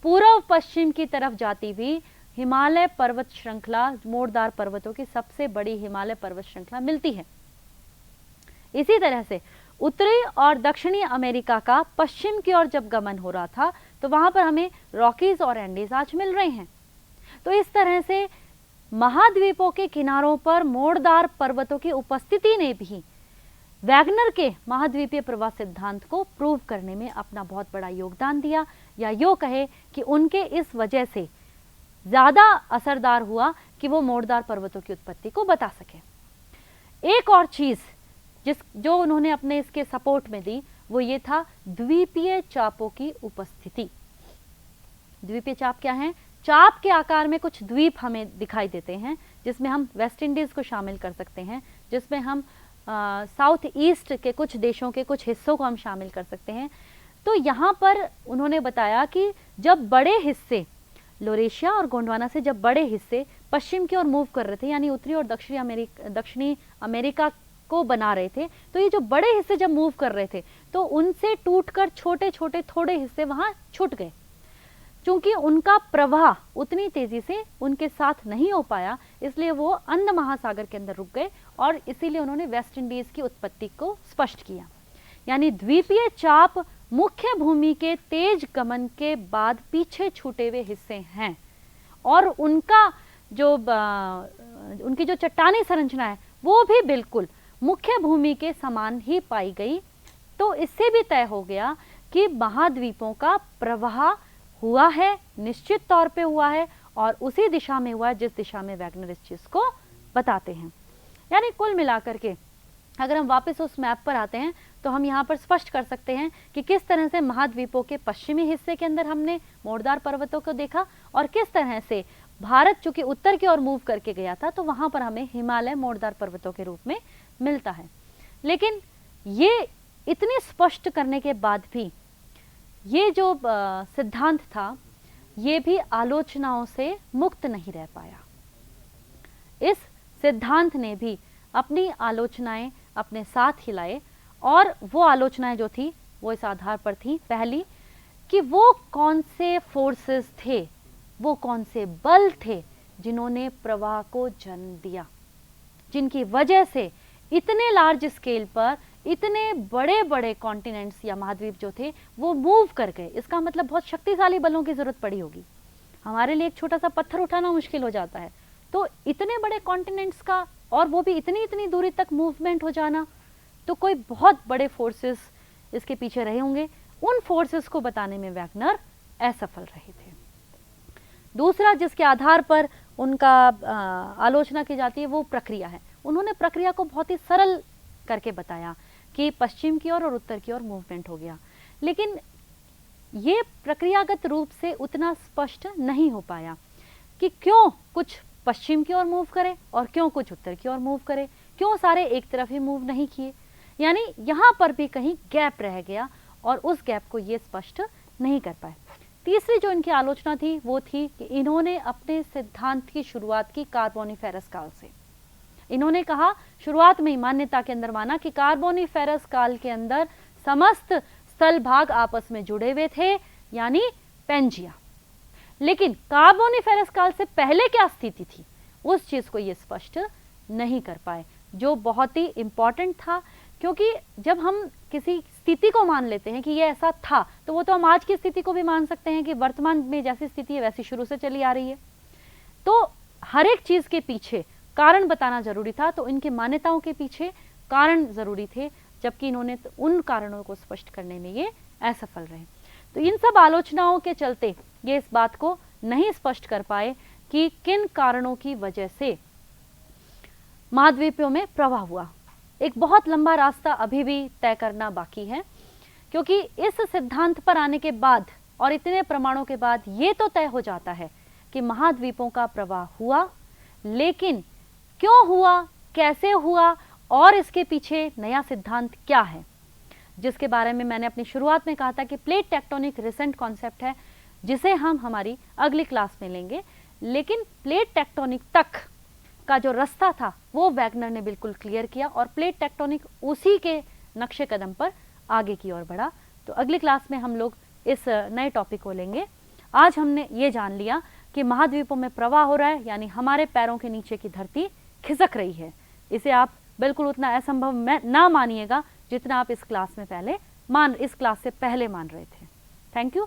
पूर्व पश्चिम की तरफ जाती हुई हिमालय पर्वत श्रृंखला, मोड़दार पर्वतों की सबसे बड़ी हिमालय पर्वत श्रृंखला मिलती है। इसी तरह से उत्तरी और दक्षिणी अमेरिका का पश्चिम की ओर जब गमन हो रहा था तो वहां पर हमें रॉकीज और एंडीज आज मिल रहे हैं। तो इस तरह से महाद्वीपों के किनारों पर मोड़दार पर्वतों की उपस्थिति ने भी वैगनर के महाद्वीपीय प्रवाह सिद्धांत को प्रूव करने में अपना बहुत बड़ा योगदान दिया, या यो कहे कि उनके इस वजह से ज्यादा असरदार हुआ कि वो मोड़दार पर्वतों की उत्पत्ति को बता सके। एक और चीज जो उन्होंने अपने इसके सपोर्ट में दी वो ये था द्वीपीय चापों की उपस्थिति। द्वीपीय चाप क्या हैं? चाप के आकार में कुछ द्वीप हमें दिखाई देते हैं, जिसमें हम वेस्ट इंडीज़ को शामिल कर सकते हैं, जिसमें हम साउथ ईस्ट के कुछ देशों के कुछ हिस्सों को हम शामिल कर सकते हैं। तो यहाँ पर उन्होंने बताया कि जब बड़े हिस्से लोरेशिया और गोंडवाना से जब बड़े हिस्से पश्चिम की ओर मूव कर रहे थे, यानी उत्तरी और दक्षिणी अमेरिका को बना रहे थे, तो ये जो बड़े हिस्से जब मूव कर रहे थे तो उनसे टूटकर छोटे छोटे थोड़े हिस्से वहाँ छूट गए। चूंकि उनका प्रवाह उतनी तेजी से उनके साथ नहीं हो पाया, इसलिए वो अंध महासागर के अंदर रुक गए और इसीलिए उन्होंने वेस्ट इंडीज की उत्पत्ति को स्पष्ट किया। यानी द्वीपीय चाप मुख्य भूमि के तेज गमन के बाद पीछे छूटे हुए हिस्से हैं और उनका जो उनकी जो चट्टानी संरचना है वो भी बिल्कुल मुख्य भूमि के समान ही पाई गई। तो इससे भी तय हो गया कि महाद्वीपों का प्रवाह हुआ है, निश्चित तौर पे हुआ है और उसी दिशा में हुआ है जिस दिशा में वैगनर इस चीज को बताते हैं। यानी कुल मिलाकर के अगर हम वापस उस मैप पर आते हैं तो हम यहाँ पर स्पष्ट कर सकते हैं कि किस तरह से महाद्वीपों के पश्चिमी हिस्से के अंदर हमने मोड़दार पर्वतों को देखा और किस तरह से भारत चूंकि उत्तर की ओर मूव करके गया था तो वहां पर हमें हिमालय मोड़दार पर्वतों के रूप में मिलता है। लेकिन ये इतने स्पष्ट करने के बाद भी ये जो सिद्धांत था ये भी आलोचनाओं से मुक्त नहीं रह पाया। इस सिद्धांत ने भी अपनी आलोचनाएं अपने साथ ही लाए और वो आलोचनाएं जो थी वो इस आधार पर थी, पहली कि वो कौन से फोर्सेस थे, वो कौन से बल थे जिन्होंने प्रवाह को जन्म दिया, जिनकी वजह से इतने लार्ज स्केल पर इतने बड़े बड़े कॉन्टिनेंट्स या महाद्वीप जो थे वो मूव कर गए। इसका मतलब बहुत शक्तिशाली बलों की जरूरत पड़ी होगी। हमारे लिए एक छोटा सा पत्थर उठाना मुश्किल हो जाता है, तो इतने बड़े कॉन्टिनेंट्स का और वो भी इतनी इतनी दूरी तक मूवमेंट हो जाना, तो कोई बहुत बड़े फोर्सेस इसके पीछे रहे होंगे। उन फोर्सेस को बताने में वैगनर असफल रहे थे। दूसरा जिसके आधार पर उनका आलोचना की जाती है वो प्रक्रिया है। उन्होंने प्रक्रिया को बहुत ही सरल करके बताया कि पश्चिम की ओर और उत्तर की ओर मूवमेंट हो गया, लेकिन ये प्रक्रियागत रूप से उतना स्पष्ट नहीं हो पाया कि क्यों कुछ पश्चिम की ओर मूव करे और क्यों कुछ उत्तर की ओर मूव करे, क्यों सारे एक तरफ ही मूव नहीं किए। यानी यहाँ पर भी कहीं गैप रह गया और उस गैप को ये स्पष्ट नहीं कर पाए। तीसरी जो इनकी आलोचना थी वो थी कि इन्होंने अपने सिद्धांत की शुरुआत की कार्बोनिफेरस काल से। इन्होंने कहा शुरुआत में ही मान्यता के अंदर माना कि कार्बोनिफेरस काल के अंदर समस्त स्थल भाग आपस में जुड़े हुए थे, यानी पेंजिया। लेकिन कार्बोनिफेरस काल से पहले क्या स्थिति थी उस चीज को ये स्पष्ट नहीं कर पाए, जो बहुत ही इंपॉर्टेंट था। क्योंकि जब हम किसी स्थिति को मान लेते हैं कि ये ऐसा था, तो वो तो हम आज की स्थिति को भी मान सकते हैं कि वर्तमान में जैसी स्थिति है वैसी शुरू से चली आ रही है। तो हर एक चीज के पीछे कारण बताना जरूरी था, तो इनकी मान्यताओं के पीछे कारण जरूरी थे, जबकि इन्होंने उन कारणों को स्पष्ट करने में ये असफल रहे। तो इन सब आलोचनाओं के चलते ये इस बात को नहीं स्पष्ट कर पाए कि किन कारणों की वजह से महाद्वीपों में प्रवाह हुआ। एक बहुत लंबा रास्ता अभी भी तय करना बाकी है, क्योंकि इस सिद्धांत पर आने के बाद और इतने प्रमाणों के बाद ये तो तय हो जाता है कि महाद्वीपों का प्रवाह हुआ, लेकिन क्यों हुआ, कैसे हुआ और इसके पीछे नया सिद्धांत क्या है, जिसके बारे में मैंने अपनी शुरुआत में कहा था कि प्लेट टेक्टोनिक रिसेंट कॉन्सेप्ट है, जिसे हम हमारी अगली क्लास में लेंगे। लेकिन प्लेट टेक्टोनिक तक का जो रास्ता था वो वैगनर ने बिल्कुल क्लियर किया और प्लेट टेक्टोनिक उसी के नक्शे कदम पर आगे की ओर बढ़ा। तो अगली क्लास में हम लोग इस नए टॉपिक को लेंगे। आज हमने ये जान लिया कि महाद्वीपों में प्रवाह हो रहा है, यानी हमारे पैरों के नीचे की धरती खिसक रही है। इसे आप बिल्कुल उतना असंभव ना मानिएगा जितना आप इस क्लास से पहले मान रहे थे। Thank you.